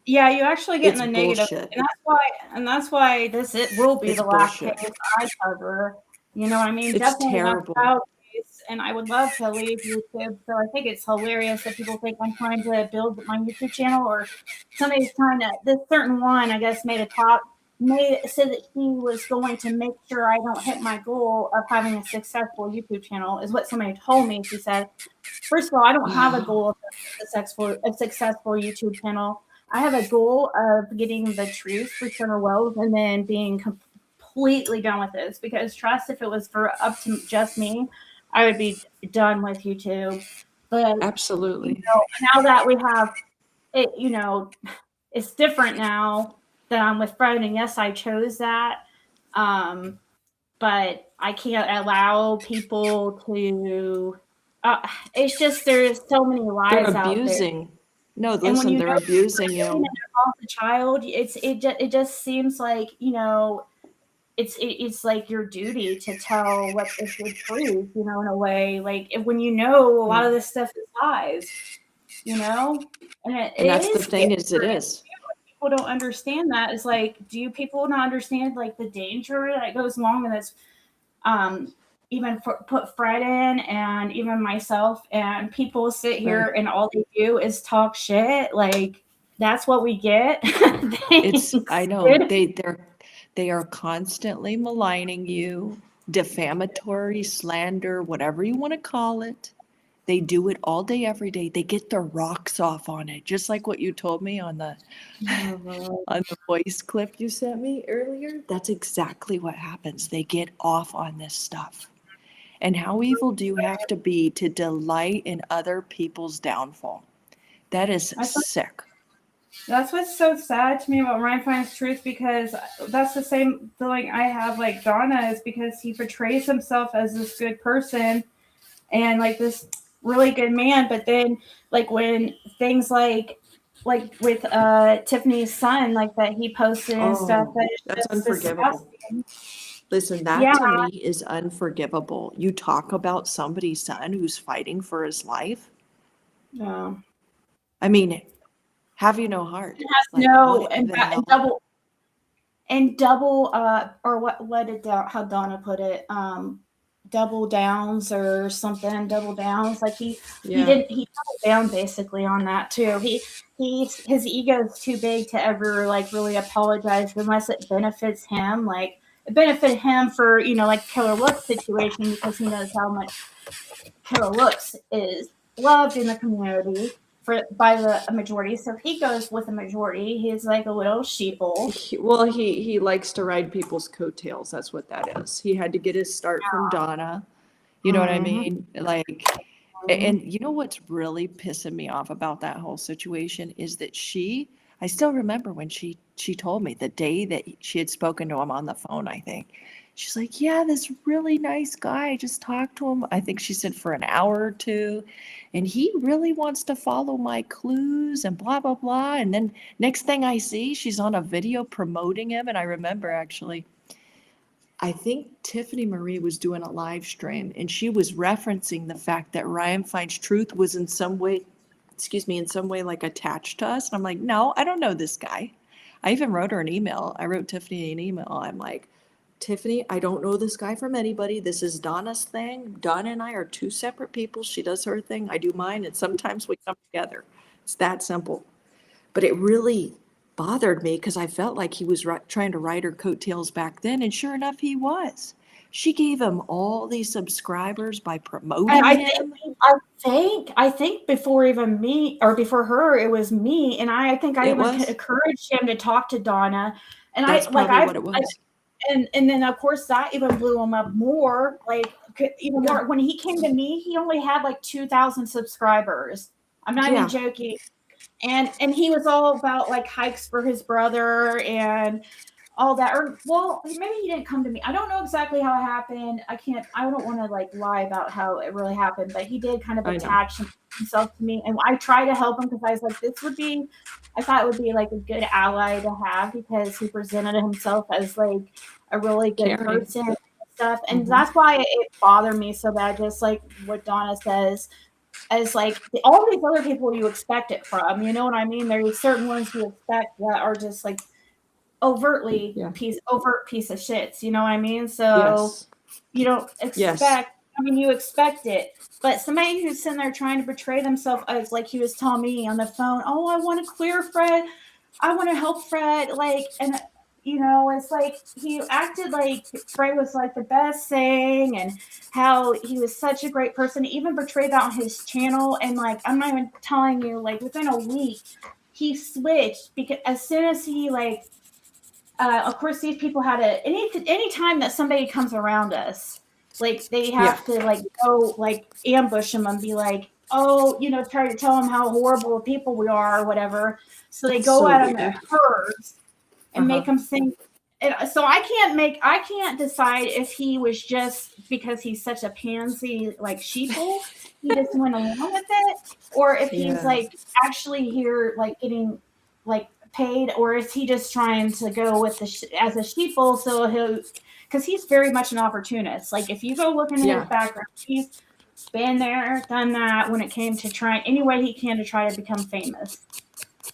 yeah, you actually get in It's the negative, bullshit. and that's why it will be It's the last bullshit. case I cover. You know what I mean? It's Definitely not terrible. child case. and I would love to leave YouTube. So I think it's hilarious that people think I'm trying to build my YouTube channel, or somebody's trying to. This certain one, I guess, said that he was going to make sure I don't hit my goal of having a successful YouTube channel. Is what somebody told me. She said, first of all, I don't have a goal of a successful YouTube channel. I have a goal of getting the truth for Turner Wells and then being completely done with this. Because trust, if it was for up to just me, I would be done with YouTube. But Absolutely. now that we have it, it's different now that I'm with Fred. And yes, I chose that. But I can't allow people to. It's just there's so many They're lies out there, abusing. No, and when listen, you they're know abusing it you. involves a child, it just seems like it's like your duty to tell what is the truth, in a way. Like when a lot of this stuff is lies, and it And that's the is thing scary. is it is. People don't understand that. It's like, do people not understand like the danger that goes along with this? Even put Fred in, and even myself, and people sit here Right. and all they do is talk shit. Like that's what we get. It's, I Thanks, know, dude. they are constantly maligning you, defamatory, slander, whatever you want to call it. They do it all day, every day. They get their rocks off on it, just like what you told me on the voice clip you sent me earlier. That's exactly what happens. They get off on this stuff. And how evil do you have to be to delight in other people's downfall? That is That's sick. That's what's so sad to me about Ryan finds truth, because that's the same feeling I have like Donna, is because he portrays himself as this good person and like this really good man, but then like when things like with Tiffany's son, like that he posted and stuff, Oh, that is that's just unforgivable. disgusting. Listen, that Yeah. to me is unforgivable. You talk about somebody's son who's fighting for his life. No. I mean, have you no heart? It has Like, no, what the and hell? double or what did how Donna put it, double downs or something, double downs, like Yeah. he doubled down basically on that too. His ego is too big to ever like really apologize unless it benefits him, like it benefited him for like Killer Looks situation, because he knows how much Killer Looks is loved in the community by the majority. So if he goes with the majority, he's like a little sheeple. Well, he likes to ride people's coattails. That's what that is. He had to get his start from Donna. You know what I Mm-hmm. mean? Like, and you know what's really pissing me off about that whole situation is that I still remember when she told me the day that she had spoken to him on the phone, I think. She's like, yeah, this really nice guy. I just talked to him. I think she said for an hour or two. And he really wants to follow my clues and blah, blah, blah. And then next thing I see, she's on a video promoting him. And I remember actually, I think Tiffany Marie was doing a live stream and she was referencing the fact that Ryan Finds Truth was in some way, in some way like attached to us. And I'm like, no, I don't know this guy. I even wrote her an email. I wrote Tiffany an email. I'm like, Tiffany, I don't know this guy from anybody. This is Donna's thing. Donna and I are two separate people. She does her thing, I do mine, and sometimes we come together. It's that simple. But it really bothered me because I felt like he was trying to ride her coattails back then, and sure enough, he was. She gave him all these subscribers by promoting I him. I think before even me or before her, it was me, and I think I It even was. encouraged him to talk to Donna, and That's probably what it was. and then of course that even blew him up more, like even more. When he came to me, he only had like 2,000 subscribers. I'm not even Yeah. joking. And he was all about like hikes for his brother and all that. Or well, maybe he didn't come to me. I don't know exactly how it happened. I don't want to like lie about how it really happened, but he did kind of I know. attach himself to me, and I tried to help him because I was like, I thought it would be like a good ally to have, because he presented himself as like a really good Caring. person and stuff. And that's why it bothered me so bad, just like what Donna says, as like all these other people you expect it from, you know what I mean? There's certain ones you expect that are just like overt piece of shits, you know what I mean? So Yes. you don't Yes. expect I mean, you expect it. But somebody who's sitting there trying to portray themselves as like he was telling me on the phone, oh, I want to clear Fred. I want to help Fred. Like, and it's like he acted like Fred was like the best thing and how he was such a great person. He even portrayed that on his channel. And like, I'm not even telling you, like within a week, he switched because as soon as he like, of course, these people had any time that somebody comes around us, like they have to like go like ambush them and be like, oh, try to tell them how horrible people we are or whatever. So they go at them at herds and make them think. And so I can't decide if he was just because he's such a pansy like sheeple, he just went along with it, or if he's like actually here like getting like paid, or is he just trying to go with as a sheeple? So because he's very much an opportunist. Like if you go look into his background, he's been there, done that when it came to trying any way he can to try to become famous.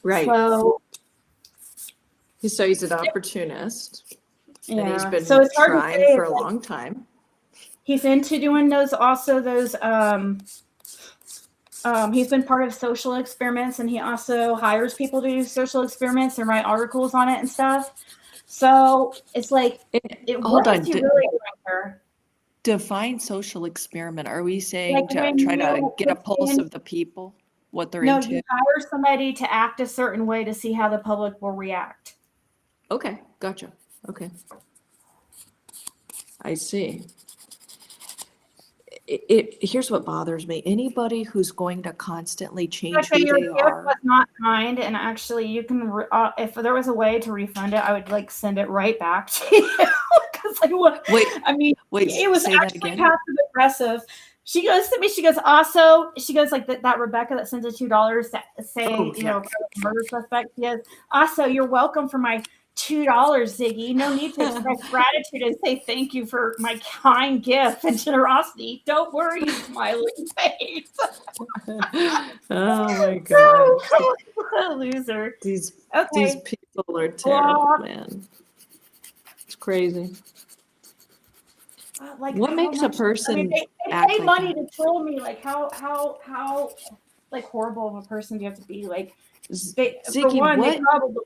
Right. So he's an opportunist. Yeah. And he's been so it's hard trying to say for a long time. He's into doing those he's been part of social experiments, and he also hires people to do social experiments and write articles on it and stuff. So it's like hold on. Really there. Define social experiment. Are we saying like to try to get a pulse of the people, what they're into? No, you hire somebody to act a certain way to see how the public will react. Okay, gotcha. Okay. I see. Here's what bothers me. Anybody who's going to constantly change who they are. Was not kind, and actually, you can if there was a way to refund it, I would like send it right back to you. Because like what? Wait, it was actually passive aggressive. She goes to me. She goes like that Rebecca that sends us $2 to say murder suspect. Yes. Also, you're welcome for my $2, Ziggy. No need to express gratitude and say thank you for my kind gift and generosity. Don't worry, you smiling face. Oh my god! What a loser. These people are terrible, man. It's crazy. What makes a person? They pay money to troll me. Like how like horrible of a person do you have to be? Like Ziggy, they probably.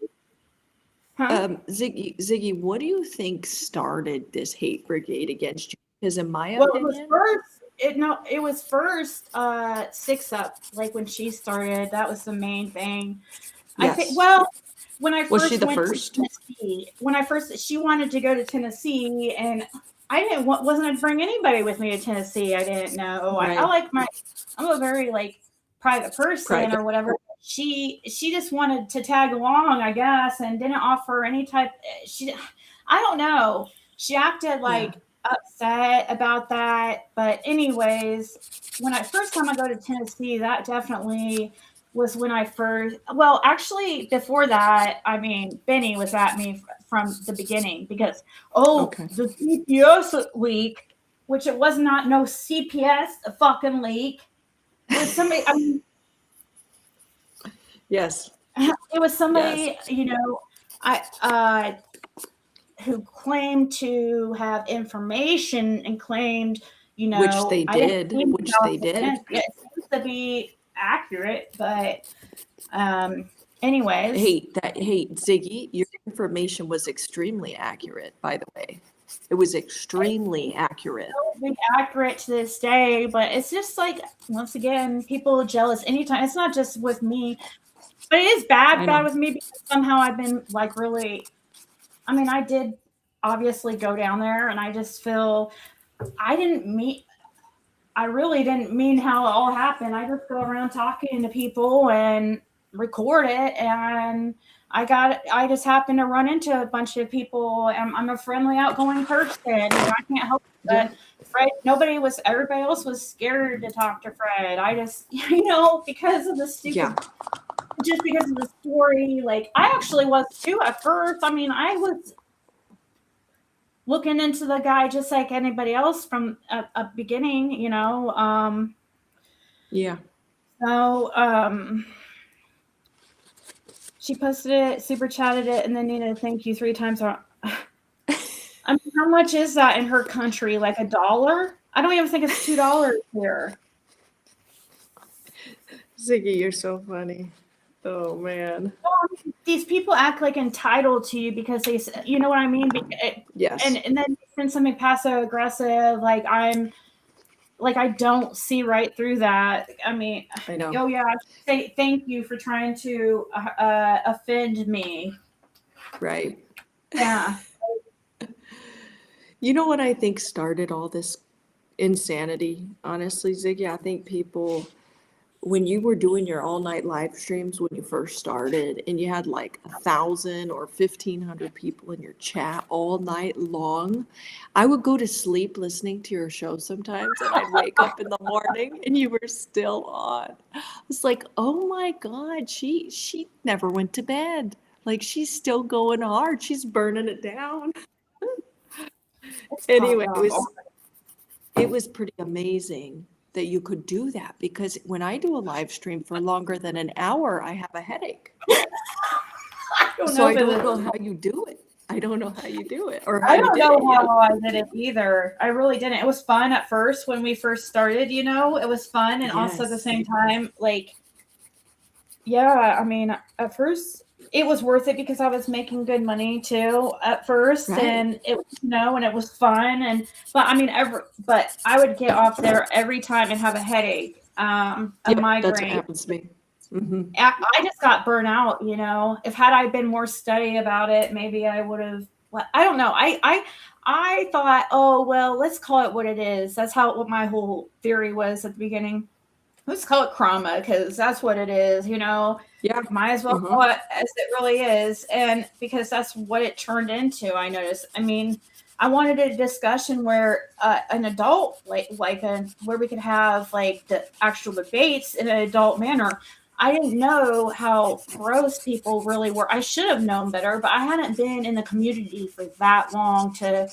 Huh? Ziggy, what do you think started this hate brigade against you? Because in my opinion, it was first 6 Up, like when she started. That was the main thing. Yes. I think. Well, when I first went to Tennessee, she wanted to go to Tennessee, and I wasn't to bring anybody with me to Tennessee. I didn't know. Right. I'm a very like private person or whatever. She just wanted to tag along, I guess, and didn't offer any type. I don't know. She acted like upset about that. But anyways, first time I go to Tennessee, that definitely was when I first. Well, actually, before that, I mean, Benny was at me from the beginning because the CPS leak, which it was not no CPS a fucking leak. It was somebody. I mean. Yes. It was somebody, who claimed to have information and claimed, which they did. It seems to be accurate, but anyways. Hey, Ziggy, your information was extremely accurate, by the way. It was extremely accurate. It's accurate to this day, but it's just like, once again, people are jealous anytime. It's not just with me. But it is bad with me because somehow I've been like really, I mean, I did obviously go down there and I just feel I really didn't mean how it all happened. I just go around talking to people and record it, and I just happened to run into a bunch of people. I'm a friendly, outgoing person. I can't help it. But Fred, everybody else was scared to talk to Fred. I just, because of the stupid, just because of the story, like I actually was too at first. I mean, I was looking into the guy just like anybody else from a beginning, Yeah. So, she posted it, super chatted it, and then needed to thank you 3 times. I mean, how much is that in her country? Like $1? I don't even think it's $2 here. Ziggy, you're so funny. Oh man. These people act like entitled to you because you know what I mean? Yes. And then send something passive aggressive, like I don't see right through that. I mean, I know. oh yeah, say thank you for trying to offend me. Right. Yeah. You know what I think started all this insanity? Honestly, Ziggy, I think people, when you were doing your all night live streams when you first started and you had like 1,000 or 1,500 people in your chat all night long, I would go to sleep listening to your show sometimes and I'd wake up in the morning and you were still on. It's like, oh my God, she never went to bed. Like she's still going hard. She's burning it down. Anyway, it was pretty amazing that you could do that because when I do a live stream for longer than an hour, I have a headache. So I don't know how you do it. I don't know how you do it or how I you don't did know it. Yeah. how I did it either. I really didn't. It was fun at first when we first started, it was fun. And also at the Yes. same time, like, yeah, I mean, at first it was worth it because I was making good money too at first. Right. And it was, and it was fun. But I mean, but I would get off there every time and have a headache, a Yeah, that's what migraine. happens to me. Mm-hmm. I just got burnt out, If had I been more study about it, maybe I would have. Well, I don't know. I thought, oh well, let's call it what it is. That's what my whole theory was at the beginning. Let's call it trauma because that's what it is. Yeah. Might as well call it as it really is, and because that's what it turned into. I noticed. I mean, I wanted a discussion where an adult, where we could have like the actual debates in an adult manner. I didn't know how gross people really were. I should have known better, but I hadn't been in the community for that long to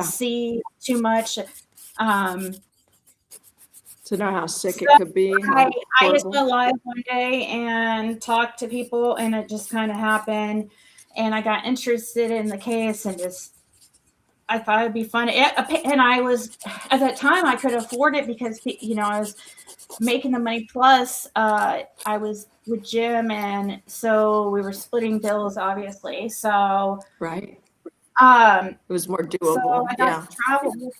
see too much. To know how sick So it could be. I just Horrible. went live one day and talked to people, and it just kind of happened. And I got interested in the case, and I thought it'd be fun. And I was at that time I could afford it because I was making the money. Plus, I was with Jim, and so we were splitting bills, obviously. So Right. It was more so doable. I got to travel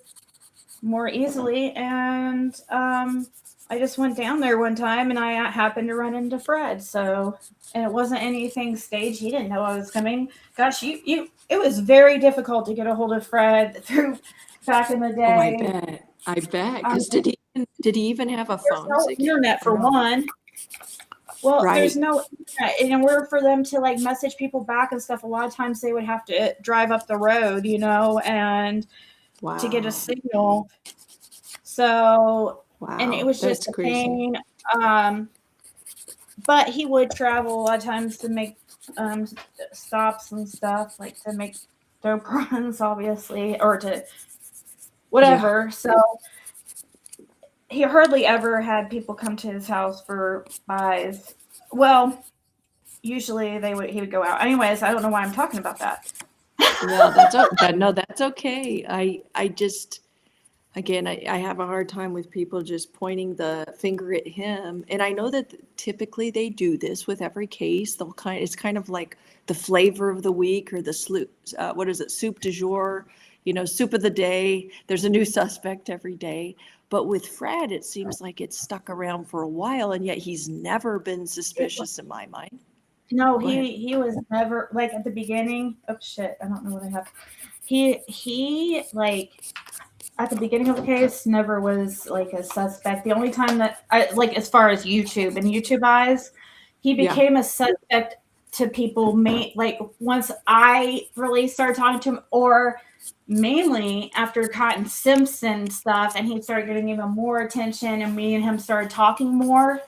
more easily, and I just went down there one time, and I happened to run into Fred. And it wasn't anything staged. He didn't know I was coming. Gosh, it was very difficult to get a hold of Fred through back in the day. Oh, I bet. Because did he even have a phone? There's no internet for one. Well, there's no internet, and in order for them to like message people back and stuff, a lot of times they would have to drive up the road, and to get a signal. So, and it was just a pain. But he would travel a lot of times to make stops and stuff, like to make dope runs, obviously, or to whatever. Yeah. So he hardly ever had people come to his house for buys. Well, usually he would go out. Anyways, I don't know why I'm talking about that. Well, that's okay. I just, again, I have a hard time with people just pointing the finger at him. And I know that typically they do this with every case. It's kind of like the flavor of the week or the soup du jour, soup of the day. There's a new suspect every day. But with Fred, it seems like it's stuck around for a while, and yet he's never been suspicious in my mind. No, he was never, like, at the beginning. Oh shit, I don't know what I have. He like at the beginning of the case never was like a suspect. The only time that as far as YouTube and YouTube eyes, he became a suspect to people like once I really started talking to him, or mainly after Cotton Simpson stuff, and he started getting even more attention, and me and him started talking more.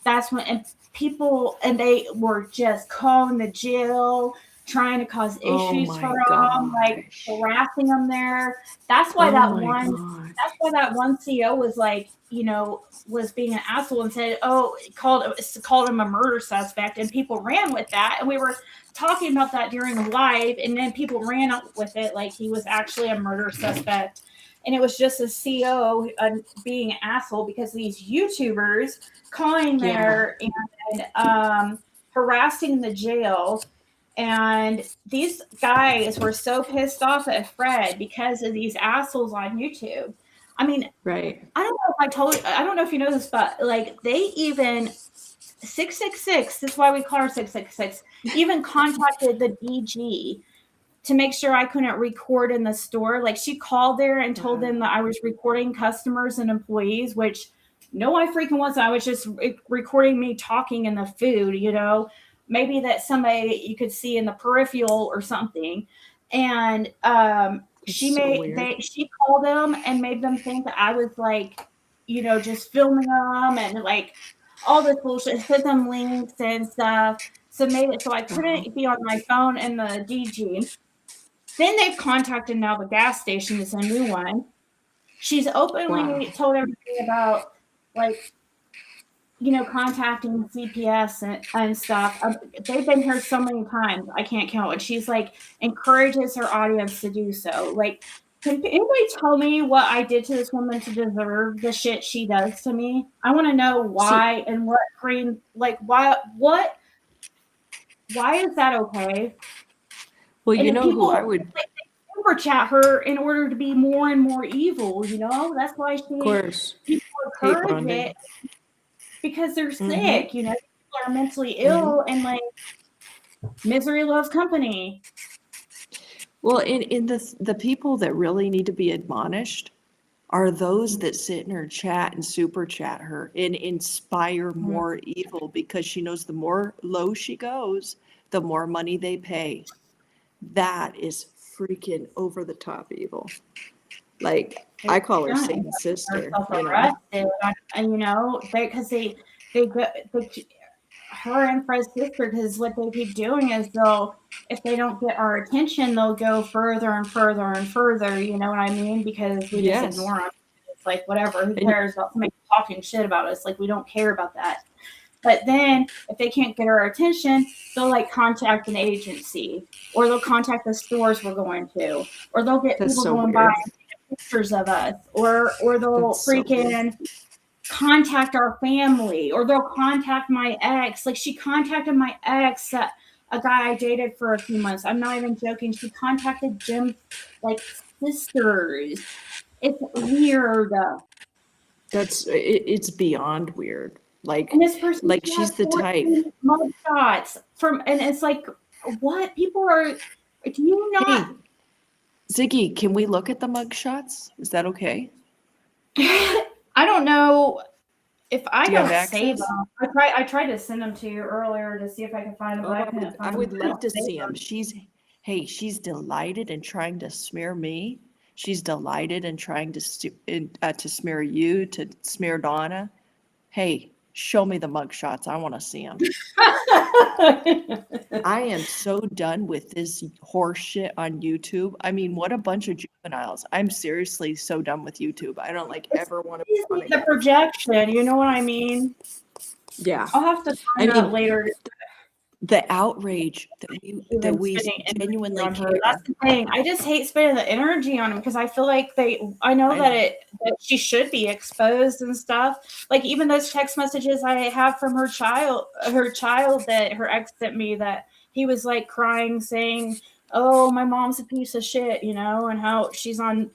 That's when people, and they were just calling the jail, trying to cause issues for him, like harassing him there. That's why that one CO was like, was being an asshole and said, called him a murder suspect, and people ran with that. And we were talking about that during the live, and then people ran up with it like he was actually a murder suspect. and it was just a CO being an asshole because these YouTubers calling there and harassing the jail. And these guys were so pissed off at Fred because of these assholes on YouTube. I mean, Right. I don't know if I told you, I don't know if you know this, but like they even 666, this is why we call her 666, even contacted the DG to make sure I couldn't record in the store. Like she called there and told them that I was recording customers and employees, which no, I freaking wasn't. I was just recording me talking in the food, you know, maybe that somebody you could see in the peripheral or something. And she called them and made them think that I was like, you know, just filming them and like all this bullshit, sent them links and stuff. So made it so I couldn't be on my phone in the DG. Then they've contacted now the gas station. It's a new one. She's openly told everybody about like, you know, contacting CPS and stuff. They've been here so many times, I can't count. And she's like encourages her audience to do so. Like, can anybody tell me what I did to this woman to deserve the shit she does to me? I want to know why and what green, like, why is that okay? Well, And you if know people who I would, like super chat her in order to be more and more evil, you know? That's why of course, people hate encourage bonding. it because they're Mm-hmm. sick, you know, people are mentally ill and like misery loves company. Well, in the people that really need to be admonished are those that sit in her chat and super chat her and inspire more evil because she knows the more low she goes, the more money they pay. That is freaking over the top evil. Like I call her Satan's sister, you know. And you know, because they her and Fred's sister, because what they keep doing is if they don't get our attention, they'll go further and further and further. You know what I mean? Because we just Yes. ignore them. It's like whatever. Who And cares about somebody talking shit about us? Like we don't care about that. But then if they can't get our attention, they'll like contact an agency, or they'll contact the stores we're going to, or they'll get that's people so going by weird. and take pictures of us, or That's they'll so weird. freaking contact our family, or they'll contact my ex. Like she contacted my ex, a guy I dated for a few months. I'm not even joking. She contacted Jim's like sisters. It's weird. It's beyond weird. And this person Like has she's the type. 14 mug shots from, and it's like, what people are? Do you Hey, not? Ziggy, can we look at the mug shots? Is that okay? I don't know if I Do you have don't save access? them. I tried to send them to you earlier to see if I could find them, Oh, but I couldn't find I them. would love to Save see them. them. She's delighted in trying to smear me. She's delighted in trying to smear you, to smear Donna. Hey, show me the mug shots. I want to see them. I am so done with this horse shit on YouTube. I mean, what a bunch of juveniles. I'm seriously so done with YouTube. I don't like It's ever want to be on it the again. projection. You know what I mean? Yeah. I'll have to I find that mean, later. the outrage that Even we spending energy genuinely on her. care. That's the thing. I just hate spending the energy on them because I feel like I know I that know. that she should be exposed and stuff. Like even those text messages I have from her child that her ex sent me, that he was like crying saying, "Oh, my mom's a piece of shit," you know, and how she's on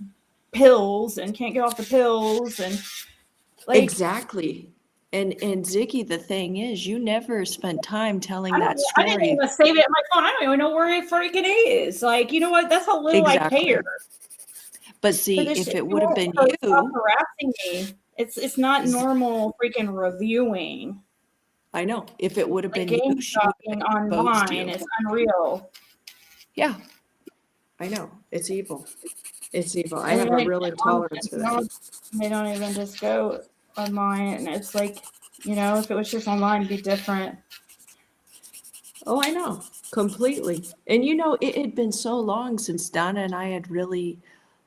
pills and can't get off the pills, and like Exactly. And Ziggy, the thing is, you never spent time telling that I didn't story. even save it in my phone. I don't even know where it freaking is. Like, you know what? That's how little I Exactly. care. But see, This if shit, it you would have won't been stop you, harassing me. It's not normal freaking reviewing. I know. If it would have Like been you, game she would have stalking exposed online you. is unreal. Yeah, I know. It's evil. It's evil. I And have a real intolerance for that. they don't even just go online, and it's like, you know, if it was just online, it'd be different. Oh, I know. Completely. And you know, it had been so long since Donna and I had really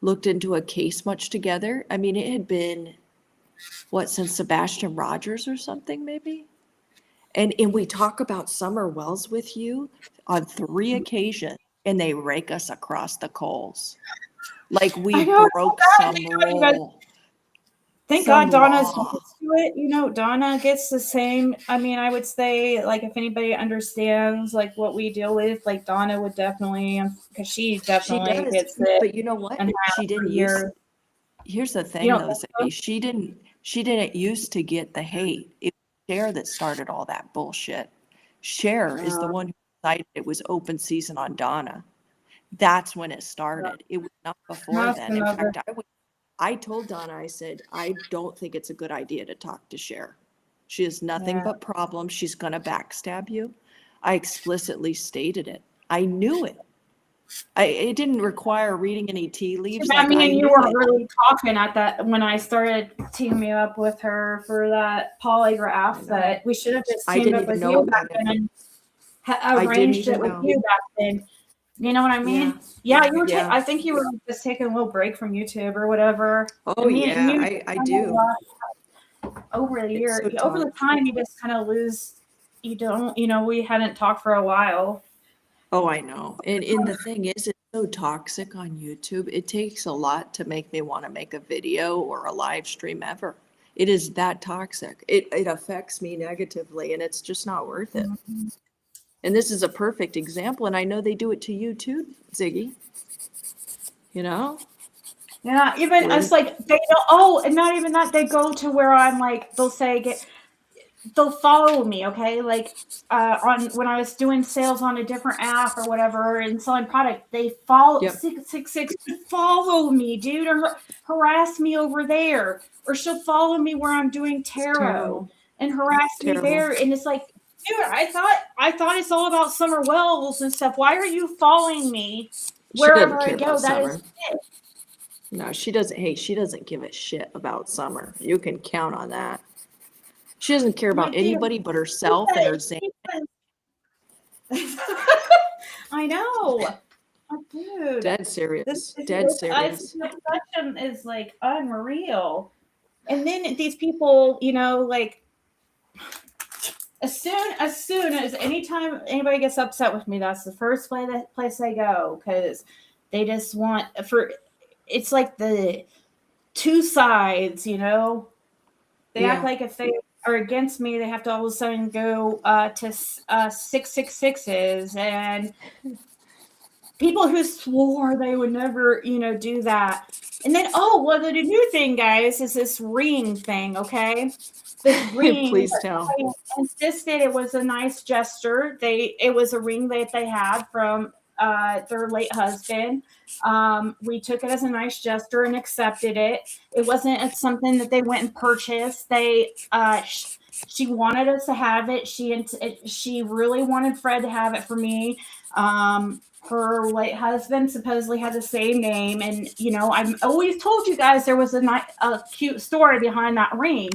looked into a case much together. I mean, it had been, what, since Sebastian Rogers or something, maybe? And we talk about Summer Wells with you on 3 occasions, and they rake us across the coals. Like we I know. broke some rule. Thank Some God Donna's law. used to it. Donna gets the same. I mean, I would say, like, if anybody understands, like, what we deal with, like, Donna would definitely, because she She definitely does. gets it But you know what? and has She for didn't use. years. Here's the You thing, don't though, think so? Ziggy. She didn't used to get the hate. It was Cher that started all that bullshit. Cher is the one who decided it was open season on Donna. That's when it started. It was not before That's then. In another. fact, I told Donna, I said, I don't think it's a good idea to talk to Cher. She has nothing Yeah. but problems. She's going to backstab you. I explicitly stated it. I knew it. It didn't require reading any tea leaves. I Like I mean, you knew weren't it. really talking at that when I started teaming up with her for that polygraph, but we should have just I teamed didn't up even with know you about back then it. and I didn't arranged it even with know. you back then. You know what I mean? Yeah, you were. Yeah. I think you were just taking a little break from YouTube or whatever. Oh yeah, I do. Over the It's year, so over the toxic. time, you just kind of lose. You don't. We hadn't talked for a while. Oh, I know. And the thing is, it's so toxic on YouTube. It takes a lot to make me want to make a video or a live stream ever. It is that toxic. It affects me negatively, and it's just not worth it. And this is a perfect example, and I know they do it to you too, Ziggy. You know? Yeah, even When us like they don't. Oh, and not even that. They go to where I'm like they'll say they'll follow me, okay? Like on when I was doing sales on a different app or whatever and selling product, they follow Yep. 666 follow me, dude, or harass me over there, or she'll follow me where I'm doing tarot terrible. and harass me Terrible. there, and it's like, dude, I thought it's all about Summer Wells and stuff. Why are you following me She doesn't wherever I care go? about That is Summer. it. No, she doesn't. Hey, she doesn't give a shit about Summer. You can count on that. She doesn't care I'm about like, dude, anybody but herself and her zany. I know. Oh, dude, Dead serious. this Dead serious. obsession is like unreal. And then these people, like as soon as anytime anybody gets upset with me, that's the first place they go because they just want for. It's like the two sides, They act like if they are against me, they have to all of a sudden go to 666s and people who swore they would never, do that. And then, the new thing, guys, is this ring thing, okay? This ring. Please tell. I insisted it was a nice gesture. It was a ring that they had from their late husband. We took it as a nice gesture and accepted it. It wasn't something that they went and purchased. She wanted us to have it. She really wanted Fred to have it for me. Her late husband supposedly had the same name, and I've always told you guys there was a cute story behind that ring,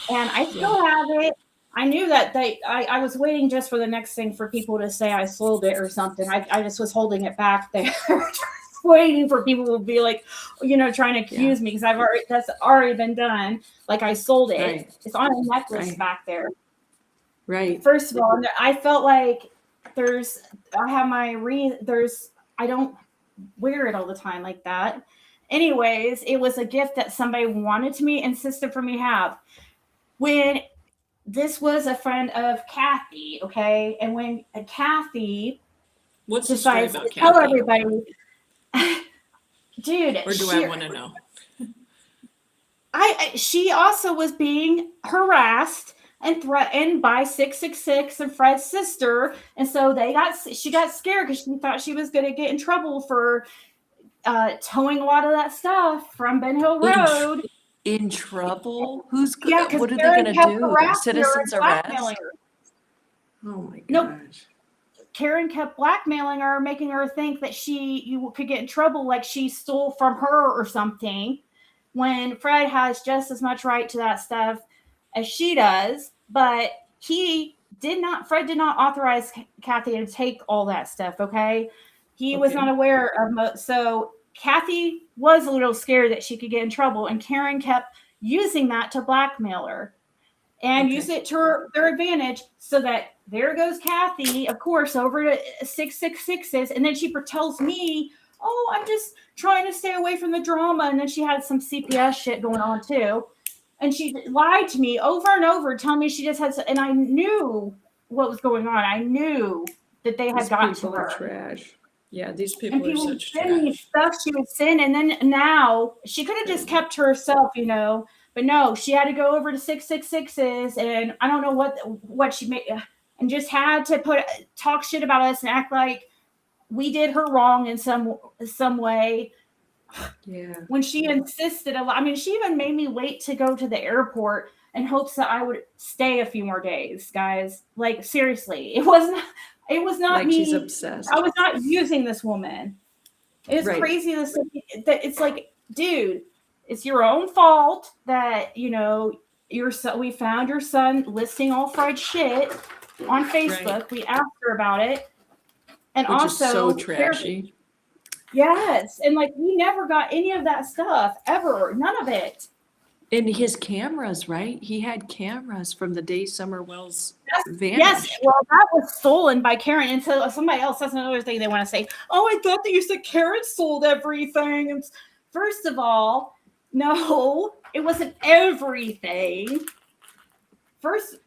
and I still have it. I knew that I was waiting just for the next thing for people to say I sold it or something. I just was holding it back there, waiting for people to be like, trying to accuse me because that's already been done. Like I sold it. Right. It's on a necklace back there. Right. First of all, I felt like I don't wear it all the time like that. Anyways, it was a gift that somebody wanted to me, insisted for me to have. When this was a friend of Kathy, okay? And when Kathy decides to tell everybody, dude, or do I want to know? She also was being harassed and threatened by 666 and Fred's sister, and so she got scared because she thought she was going to get in trouble for towing a lot of that stuff from Ben Hill Road. In trouble? Who's Yeah, what are they going to do? Citizens arrest? Oh my gosh. Nope. Karen kept blackmailing her, making her think that you could get in trouble, like she stole from her or something, when Fred has just as much right to that stuff as she does. But Fred did not authorize Kathy to take all that stuff, okay? He was not aware of so Kathy was a little scared that she could get in trouble, and Karen kept using that to blackmail her and use it to their advantage, so that there goes Kathy, of course, over to 666s, and then she tells me, oh, I'm just trying to stay away from the drama. And then she had some CPS shit going on too. And she lied to me over and over, telling me she just had, and I knew what was going on. I knew that they had These gotten to people are her. trash. Yeah, these And people are people would such send me trash. stuff she would send, and then now she could have just kept to herself, but no, she had to go over to 666s, and I don't know what she made, and just had to talk shit about us and act like we did her wrong in some way. Yeah. When she insisted a lot, I mean, she even made me wait to go to the airport in hopes that I would stay a few more days, guys. Like, seriously, it was not Like me. she's obsessed. I was not using this woman. It's Right. crazy that it's like, dude, it's your own fault that we found your son listing all fried shit on Facebook. Right. We asked her about it, and Which is so also trashy. yes, and like we never got any of that stuff ever, none of it. And his cameras, right? He had cameras from the day Summer Wells vanished. Yes, well, that was stolen by Karen. And so somebody else, that's another thing they want to say. Oh, I thought that you said Karen sold everything. And first of all, no, it wasn't everything. First,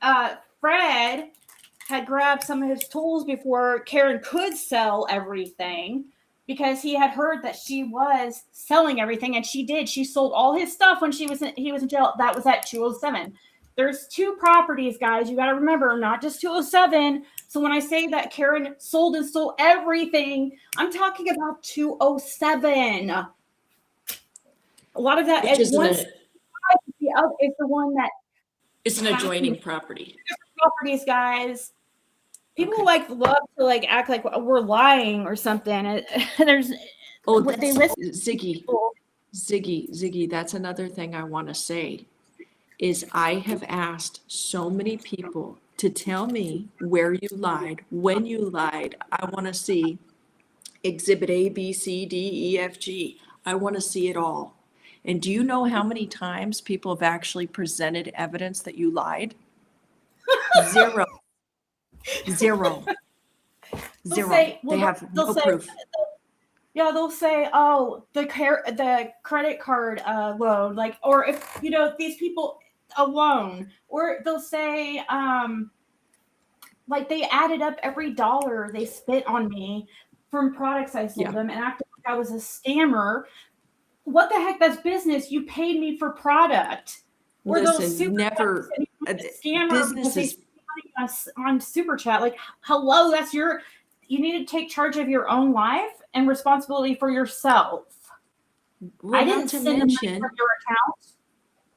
Fred had grabbed some of his tools before Karen could sell everything because he had heard that she was selling everything, and she did. She sold all his stuff when he was in jail. That was at 207. There's two properties, guys. You got to remember, not just 207. So when I say that Karen sold and stole everything, I'm talking about 207. A lot of that is the one that it's an adjoining property. Properties, guys. People love to act like we're lying or something. There's they listen. Ziggy. That's another thing I want to say. Is I have asked so many people to tell me where you lied, when you lied. I want to see exhibit A, B, C, D, E, F, G. I want to see it all. And do you know how many times people have actually presented evidence that you lied? Zero. They have no proof. Yeah, they'll say, "Oh, the credit card loan," or if these people a loan, or they'll say, they added up every dollar they spent on me from products I sold them and acted like I was a scammer. What the heck? That's business. You paid me for product. Or listen, never a scammer because they spend money on Super Chat. Hello, you need to take charge of your own life and responsibility for yourself. Well, I didn't send the money from your account.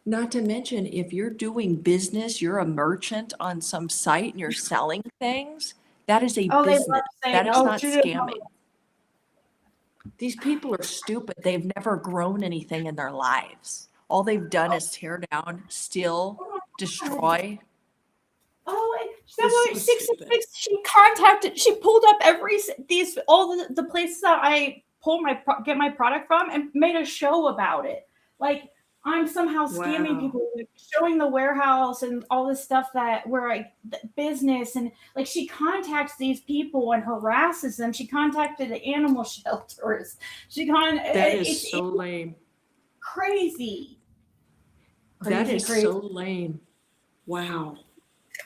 Not to mention, if you're doing business, you're a merchant on some site and you're selling things, that is a business. That is not scamming. These people are stupid. They've never grown anything in their lives. All they've done is tear down, steal, destroy. Oh, and she pulled up all the places that I get my product from and made a show about it. I'm somehow scamming people, showing the warehouse and all this stuff business. And she contacts these people and harasses them. She contacted the animal shelters. That is so lame. Crazy. That is so lame. Wow.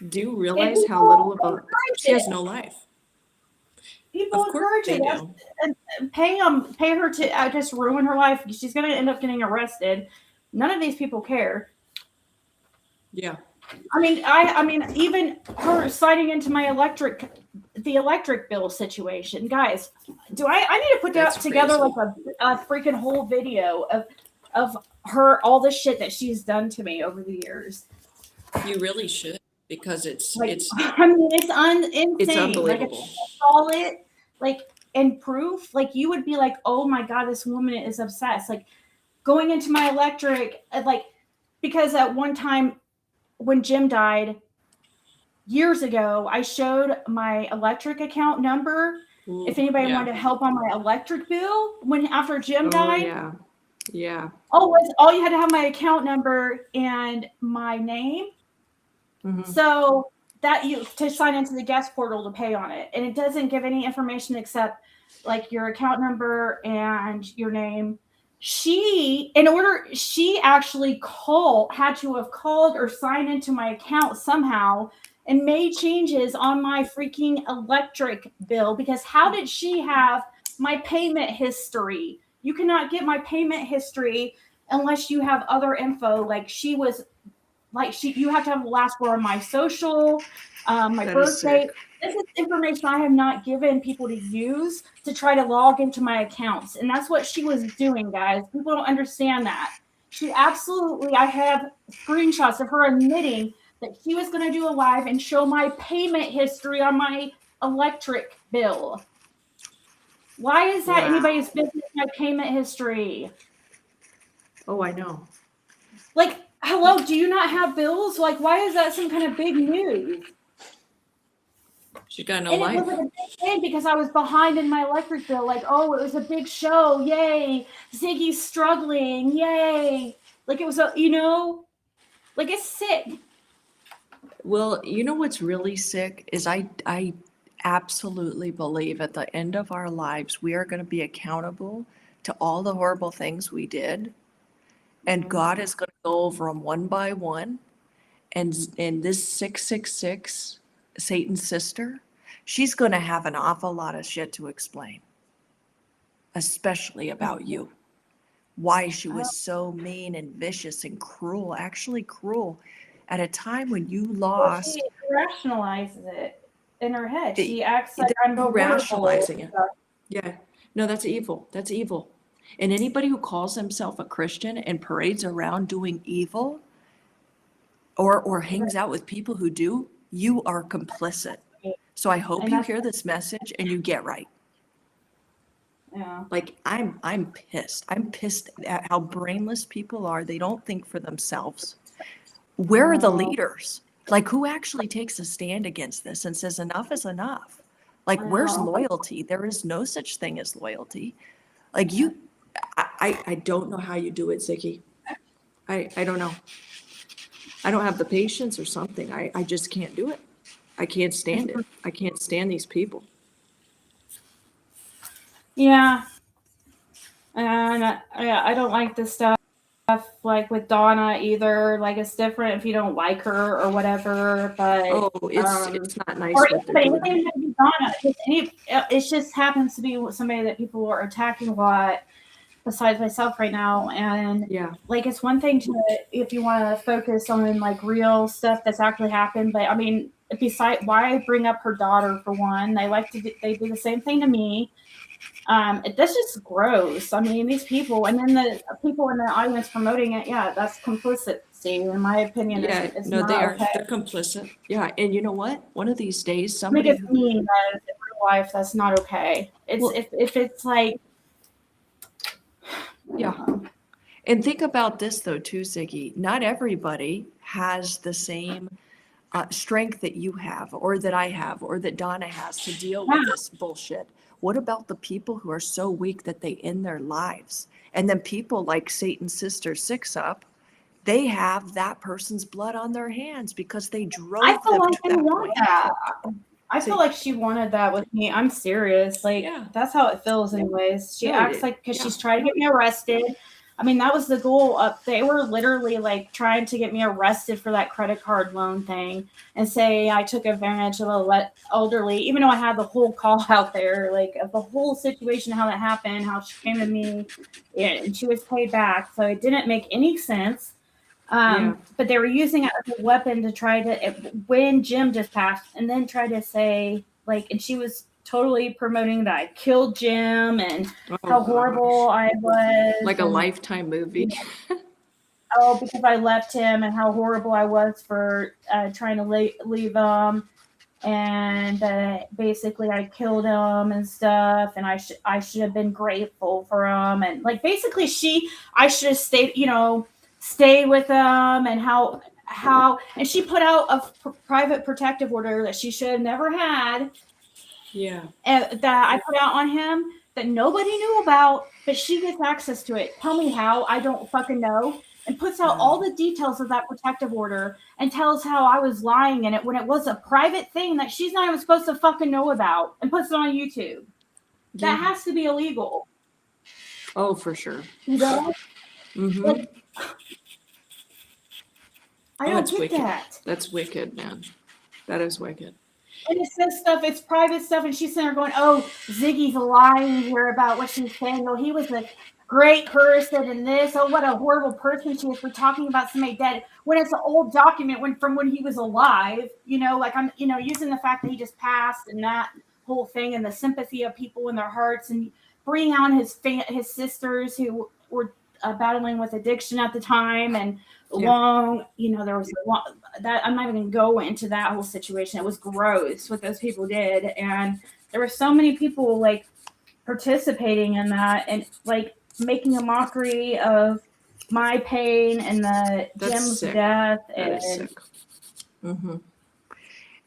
Do you realize how little of she has no life? People encourage it. And pay her to just ruin her life. She's going to end up getting arrested. None of these people care. Yeah. I mean, even her citing into the electric bill situation, guys. I need to put that together a freaking whole video of her, all the shit that she's done to me over the years. You really should, because it's insane. It's unbelievable. If you saw it, in proof, you would be like, oh my God, this woman is obsessed. Going into my electric, because at one time when Jim died years ago, I showed my electric account number. Ooh, if anybody wanted to help on my electric bill after Jim died. Yeah. All you had to have my account number and my name. Mm-hmm. So that to sign into the guest portal to pay on it. And it doesn't give any information except like your account number and your name. She actually had to have called or signed into my account somehow and made changes on my freaking electric bill, because how did she have my payment history? You cannot get my payment history unless you have other info. You have to have the last word of my social, my That is birthday. sick. This is information I have not given people to use to try to log into my accounts. And that's what she was doing, guys. People don't understand that. I have screenshots of her admitting that she was going to do a live and show my payment history on my electric bill. Why is that anybody's business, my payment history? Oh, I know. Like, hello, do you not have bills? Like, why is that some kind of big news? She got no And life. it wasn't a big thing because I was behind in my electric bill. Like, oh, it was a big show. Yay. Ziggy's struggling. Yay. Like, it was like, it's sick. Well, you know what's really sick is I absolutely believe at the end of our lives we are going to be accountable to all the horrible things we did, and God is going to go over them one by one. And this 666, Satan's sister, she's going to have an awful lot of shit to explain, especially about you. Why she was so mean and vicious and cruel, actually cruel, at a time when you Well, she lost. rationalizes it in her head. It- She acts like I'm no a rationalizing it. Yeah. No, that's evil. That's evil. And anybody who calls himself a Christian and parades around doing evil or hangs out with people who do, you are complicit. So I hope And you that's, hear this message and you get right. yeah. Like I'm pissed. I'm pissed at how brainless people are. They don't think for themselves. Where are the leaders? Like, who actually takes a stand against this and says enough is enough? Like, where's loyalty? There is no such thing as loyalty. Like I don't know how you do it, Ziggy. I don't know. I don't have the patience or something. I just can't do it. I can't stand it. I can't stand these people. Yeah. And I don't like this stuff like with Donna either. Like, it's different if you don't like her or whatever, but Oh, it's not nice or what they're anybody, doing. it doesn't have to be Donna. It just happens to be somebody that people are attacking a lot besides myself right now. And Yeah. like, it's one thing to, if you want to focus on like real stuff that's actually happened, but I mean, besides, why bring up her daughter for one? They do the same thing to me. That's just gross. I mean, these people, and then the people in the audience promoting it, yeah, that's complicity. In my opinion, Yeah, it's no, not okay. they're complicit. Yeah, and you know what? One of these days, I somebody think it's mean, but in real life, that's not okay. It's Well- if it's like, yeah. And think about this though, too, Ziggy. Not everybody has the same strength that you have, or that I have, or that Donna has to deal with this bullshit. What about the people who are so weak that they end their lives? And then people like Satan's sister Six Up, they have that person's blood on their hands because they drove I feel them like to they that want point. that. I feel like she wanted that with me. I'm serious. Like, Yeah. that's how it feels, anyways. She No, acts like, because yeah. she's trying to get me arrested. I mean, that was the goal. They were literally like trying to get me arrested for that credit card loan thing and say I took advantage of the elderly, even though I had the whole call out there, like of the whole situation, how that happened, how she came to me, and she was paid back. So it didn't make any sense. But they were using it as a weapon to try to when Jim just passed, and then try to say like, and she was totally promoting that I killed Jim and how horrible I was, Like a and, Lifetime movie. because I left him, and how horrible I was for trying to leave him, and basically I killed him and stuff, and I should have been grateful for him, and like basically I should have stayed with them, and how and she put out a private protective order that she should have never had, Yeah. that I put out on him that nobody knew about, but she gets access to it. Tell me how. I don't fucking know. And puts out all the details of that protective order and tells how I was lying in it when it was a private thing that she's not even supposed to fucking know about, and puts it on YouTube. That has to be illegal. Oh, for sure. You know? Mm-hmm. Like, I don't That's get wicked. that. That's wicked, man. That is wicked. And it says stuff, it's private stuff, and she's sitting there going, oh, Ziggy's lying here about what she's saying. Oh, he was a great person and this. Oh, what a horrible person she is for talking about somebody dead when it's an old document from when he was alive. You know, like I'm, using the fact that he just passed and that whole thing and the sympathy of people in their hearts and bringing on his sisters who were battling with addiction at the time and long, there was a long, that I'm not even going to go into that whole situation. It was gross what those people did, and there were so many people like participating in that and like making a mockery of my pain and Jim's sick. death. That is sick. Mm-hmm.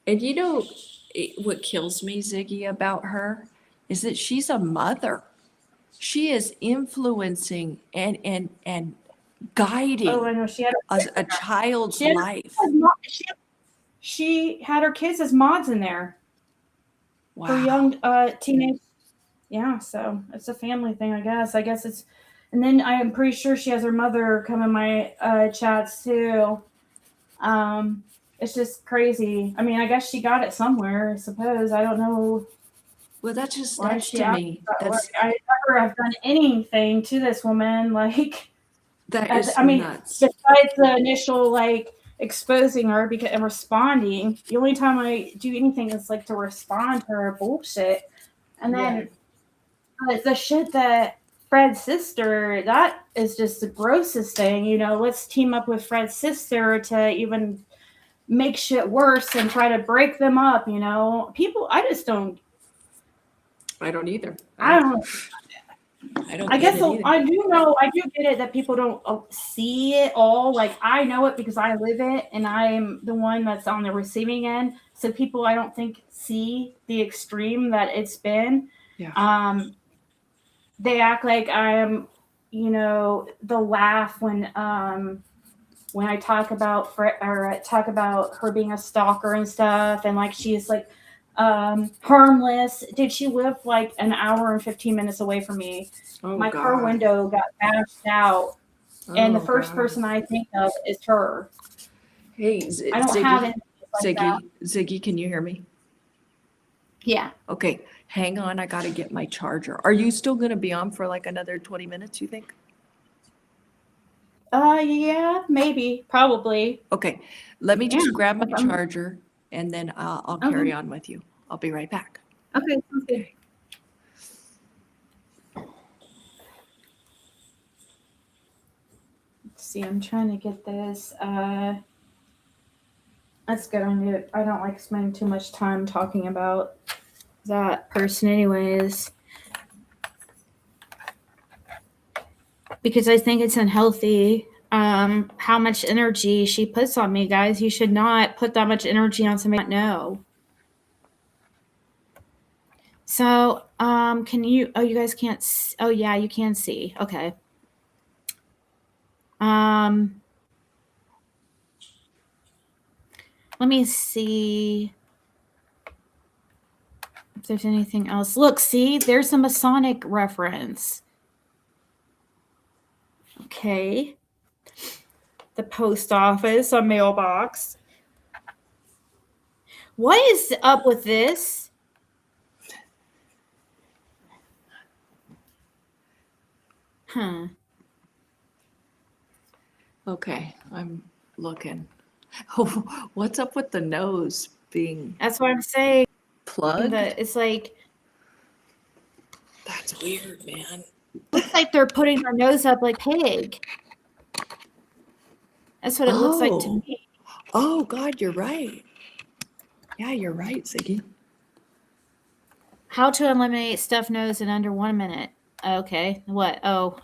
And what kills me, Ziggy, about her is that she's a mother. She is influencing and guiding I know she had a child's life. She had her kids as mods in there. Wow. For young teenage. Yeah, so it's a family thing, I guess. It's, and then I am pretty sure she has her mother come in my chats too. It's just crazy. I mean, I guess she got it somewhere, I suppose. I don't know. Well, that's just nuts to me. I never have done anything to this woman. Like, that is nuts. Besides the initial, like, exposing her and responding, the only time I do anything is, like, to respond to her bullshit. And then the shit that Fred's sister, that is just the grossest thing. Let's team up with Fred's sister to even make shit worse and try to break them up. People, I just don't. I don't either. I don't. I guess I do get it that people don't see it all. Like, I know it because I live it and I'm the one that's on the receiving end. So people, I don't think, see the extreme that it's been. Yeah. They act like I'm, the laugh when I talk about her being a stalker and stuff, and like she's like harmless. Did she live like an hour and 15 minutes away from me? My car window got bashed out, and the first person I think of is her. Hey, I don't have anything like that. Ziggy, can you hear me? Yeah. Okay, hang on. I got to get my charger. Are you still going to be on for like another 20 minutes, you think? Yeah, maybe, probably. Okay, let me just grab my charger and then I'll carry on with you. I'll be right back. Okay, sounds good. Let's see, I'm trying to get this. That's good. I don't like spending too much time talking about that person anyways. Because I think it's unhealthy. How much energy she puts on me, guys. You should not put that much energy on somebody you don't know. So, can you, you guys can't, oh yeah, you can see. Okay. Let me see if there's anything else. Look, see, there's a Masonic reference. Okay. The post office, a mailbox. What is up with this? Huh. Okay, I'm looking. Oh, what's up with the nose being? That's what I'm saying. Plugged? It's like. That's weird, man. Looks like they're putting their nose up like pig. That's what it looks like to me. Oh, God, you're right. Yeah, you're right, Ziggy. How to eliminate stuffed nose in under 1 minute. Okay. What? Oh.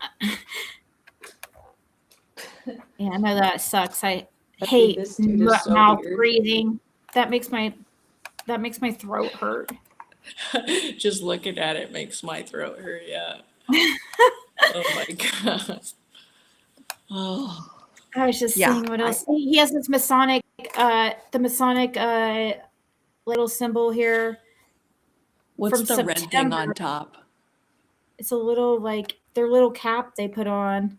Yeah, I know that sucks. I hate mouth breathing. That makes my throat hurt. Just looking at it makes my throat hurt, yeah. Oh my God. Oh. I was just seeing what else. He has this Masonic, the Masonic little symbol here. What's the red thing on top? It's a little like their little cap they put on.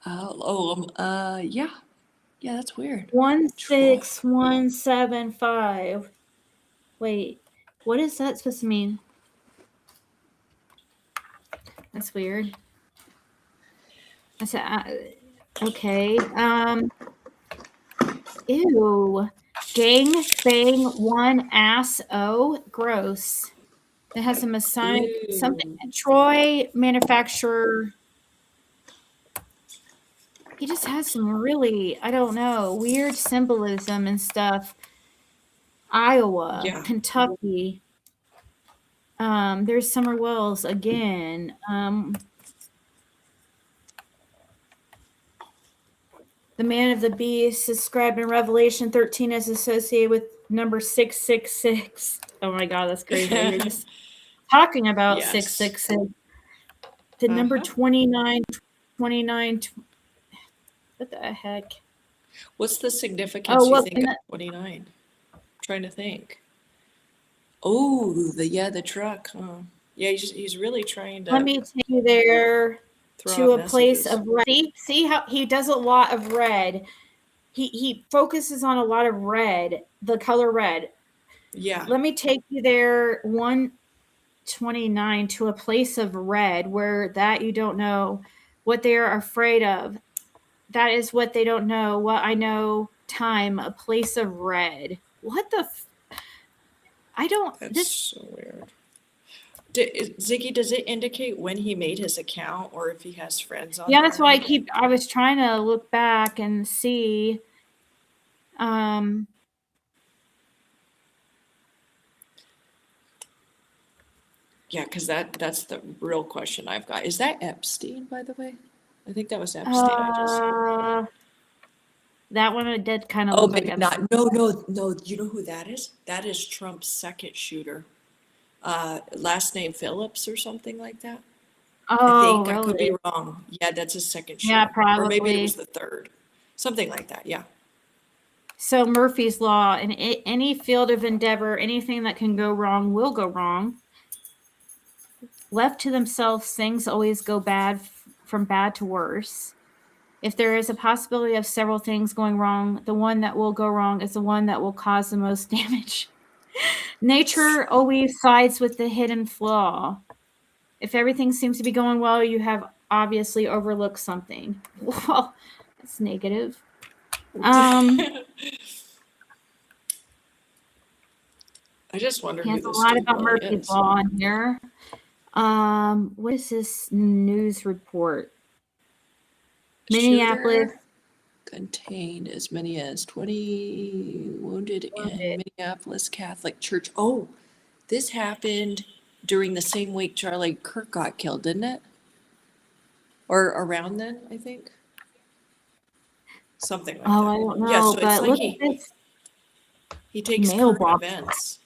Yeah. Yeah, that's weird. One Troy. 6 1 7 5. Wait, what is that supposed to mean? That's weird. I said, okay. Ew. Gang bang one ass o. Gross. It has a Masonic something. Ew. Troy manufacturer. He just has some really, I don't know, weird symbolism and stuff. Iowa, Yeah. Kentucky. There's Summer Wells again. The man of the beast described in Revelation 13 is associated with number 666. Oh my God, that's crazy. We were just talking about Yes. 666. The number Uh-huh. 29. What the heck? What's the Oh, significance you well, think of 29? I'm trying to think. Oh, the truck. Huh? Yeah, he's really trying let to me take you there throw to out a place messages. of red. See how he does a lot of red. He focuses on a lot of red, the color red. Yeah. Let me take you there 129 to a place of red where that you don't know what they are afraid of. That is what they don't know. What I know, time, a place of red. What the I don't That's this so weird. Ziggy, does it indicate when he made his account or if he has friends on Yeah, there that's or why anything? I was trying to look back and see um Yeah, because that's the real question I've got. Is that Epstein, by the way? I think that was Epstein I just saw. uh that one it did kind of Oh, look like maybe Epstein. not. No, no, no. You know who that is? That is Trump's second shooter. Last name Phillips or something like that. I Oh, think I could be really? wrong. Yeah, that's his second Yeah, shooter. Or maybe it was probably. the third. Something like that. Yeah. So Murphy's law in any field of endeavor, anything that can go wrong will go wrong. Left to themselves, things always go from bad to worse. If there is a possibility of several things going wrong, the one that will go wrong is the one that will cause the most damage. Nature always sides with the hidden flaw. If everything seems to be going well, you have obviously overlooked something. Well, that's negative. I just wonder He who has a this lot dude about really Murphy's is. Law in here. What is this news report? Minneapolis Shooter contained as many as 20 wounded in wounded. Minneapolis Catholic Church. Oh, this happened during the same week Charlie Kirk got killed, didn't it? Or around then, I think. Something like Oh, that. I don't Yeah, know, so it's but like look at this he takes current mailbox. events.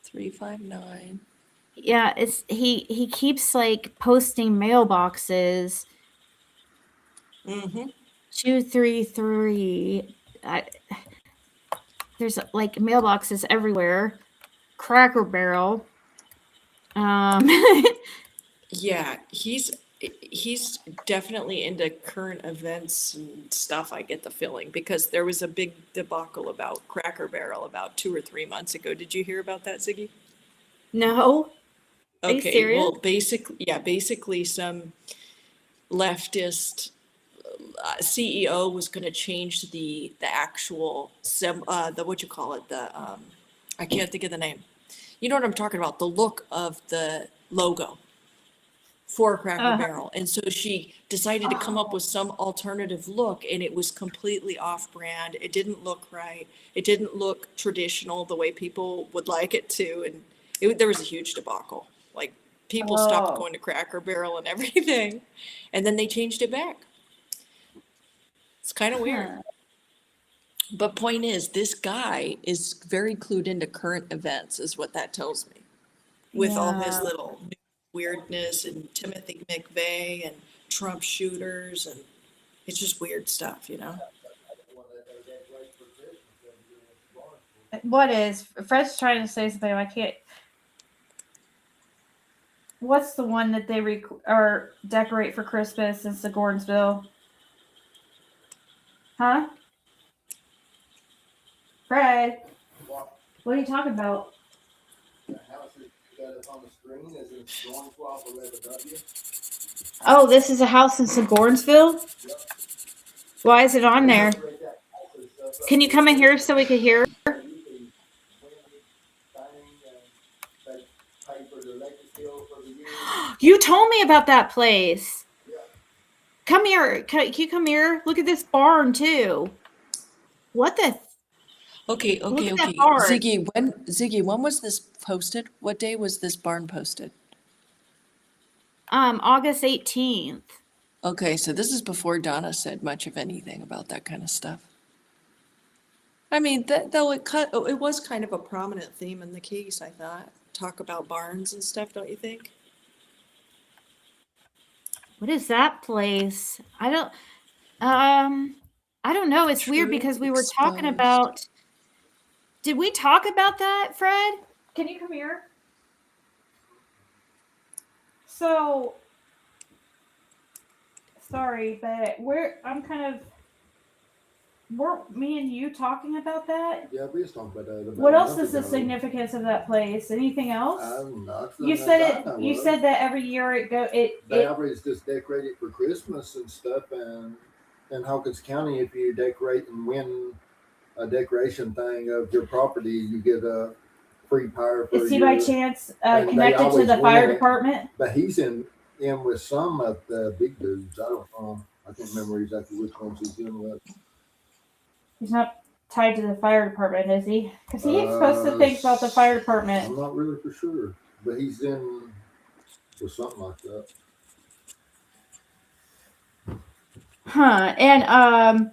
359. Yeah, it's he keeps like posting mailboxes. Mm-hmm. 233. There's like mailboxes everywhere. Cracker Barrel. Um, Yeah, he's definitely into current events and stuff, I get the feeling, because there was a big debacle about Cracker Barrel about 2 or 3 months ago. Did you hear about that, Ziggy? no, are you Okay, serious? well, basically some leftist CEO was going to change the actual the what you call it I can't think of the name. You know what I'm talking about? The look of the logo for Cracker Uh, Barrel. And so she decided to come up with some alternative look, and it was completely off brand. It didn't look right. It didn't look traditional the way people would like it to. And there was a huge debacle. Like people stopped oh, going to Cracker Barrel and everything. And then they changed it back. It's kind of weird. huh. But point is, this guy is very clued into current events, is what that tells me, with all Yeah, his little weirdness and Timothy McVeigh and Trump shooters, and it's just weird stuff, you know? What is? Fred's trying to say something. I can't. What's the one that they or decorate for Christmas in Sigornsville? Huh? Fred, what are you talking about? The house that you got up on the screen is in Stormcloth 11W. Oh, this is a house in Sigornsville? Yep. Why is it on there? Decorate that house and stuff up Can you for come in here Christmas. so we could hear? Usually win thing and they pay for the electric bill for the year. You told me about that place. Yeah. Come here. Can you come here? Look at this barn too. What the? Okay. Look at that barn. Ziggy, when was this posted? What day was this barn posted? August 18th. Okay, so this is before Donna said much of anything about that kind of stuff. I mean, though it was kind of a prominent theme in the case, I thought. Talk about barns and stuff, don't you think? What is that place? I don't know. It's weird Truth because we were talking exposed. about. Did we talk about that, Fred? Can you come here? So, sorry, but weren't me and you talking about that? Yeah, we just talked about that. What else is the significance of that place? Anything else? Nothing You that said I it. know You of. said that every year They always just decorate it for Christmas and stuff, and in Hawkins County, if you decorate and win a decoration thing of your property, you get a free power for is he your, by chance and they connected to always the fire win it. department? But he's in with some of the big dudes. I don't know. I can't remember exactly which ones he's in with. He's not tied to the fire department, is he? Because he ain't supposed to think about the fire department. I'm not really for sure, but he's in with something like that. Huh. And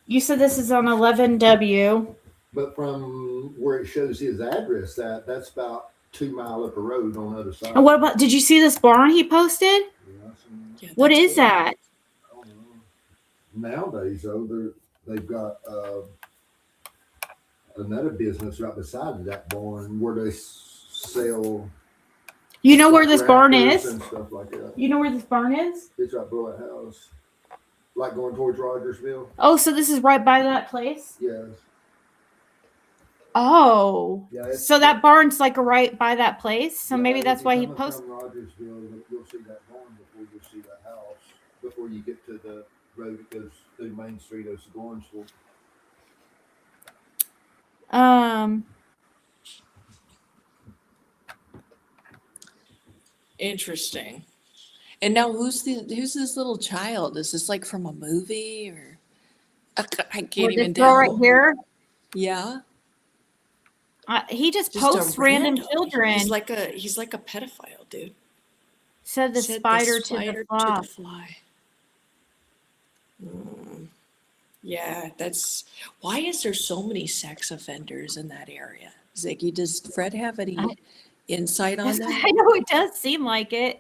you said this is on 11W. But from where it shows his address, that's about 2 miles up the road on the other side. And what about? Did you see this barn he posted? Yeah, What is that? I don't know. Nowadays, though, they've got another business right beside that barn where they sell. You know where this barn is? And stuff like that. You know where this barn is? It's right below that house, like going towards Rogersville. Oh, so this is right by that place? Yes. Oh. Yeah, so that barn's like right by that place. So yeah, maybe that's why he posted. posted. From Rogersville, you'll see that barn before you see that house. Before you get to the road that goes through Main Street of Sigornsville. Interesting. And now who's this little child? Is this like from a movie or I can't even tell. Right tell. here. Yeah. He just Just a posts random random. children. He's like a pedophile, dude. Said the spider to the fly. Yeah, that's why is there so many sex offenders in that area? Ziggy, does Fred have any insight on that? I know it does seem like it.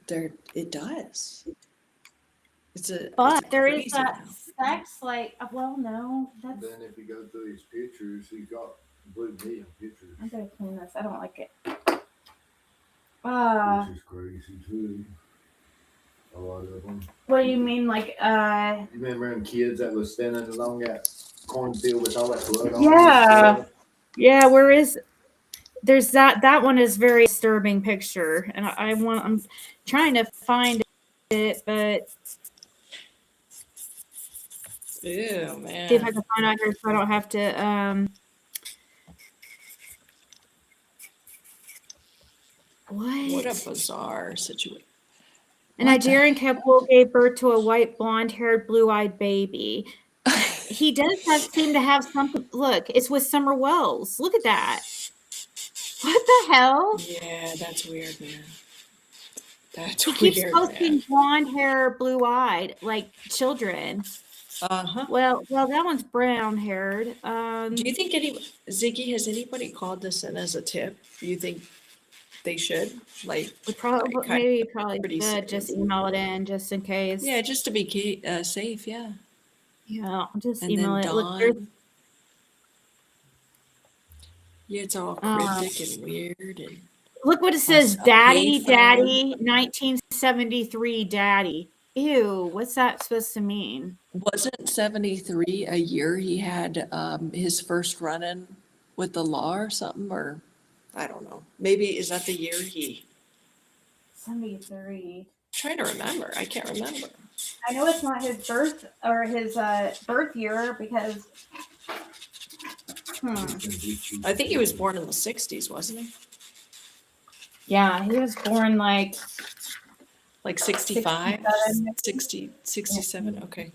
It does. But there is that sex, like, well, no. Then if you go through his pictures, he got blue million pictures. I'm gonna clean this. I don't like it. Which is crazy too. A lot of them. What do you mean, like? You remember them kids that was standing along that cornfield with all that blood on? Yeah. Yeah. Where is? There's that one is very disturbing picture, and I'm trying to find it, but. Ew, man. See if I can find out here so I don't have to. What a bizarre situation. A Nigerian couple gave birth to a white, blonde-haired, blue-eyed baby. He does seem to have something. Look, it's with Summer Wells. Look at that. What the hell? Yeah, that's weird, man. That's he weird. Keeps posting blonde hair, blue-eyed, like children. Well, that one's brown-haired. Do you think Ziggy, has anybody called this in as a tip? Do you think they should? Like, probably should just email it in just in case. Yeah, just to be safe. Yeah. Yeah, just and email then it. Dawn. Look, Yeah, it's all Um, cryptic and weird. And Look what it says. a Daddy, payphone. Daddy, 1973, Daddy. Ew, what's that supposed to mean? Wasn't 73 a year he had his first run-in with the law or something? Or I don't know. Maybe is that the year he? 73. Trying to remember. I can't remember. I know it's not his birth or his birth year because I think he was born in the 60s, wasn't he? yeah, he was born like Like 65, 67. 60, 67. Okay.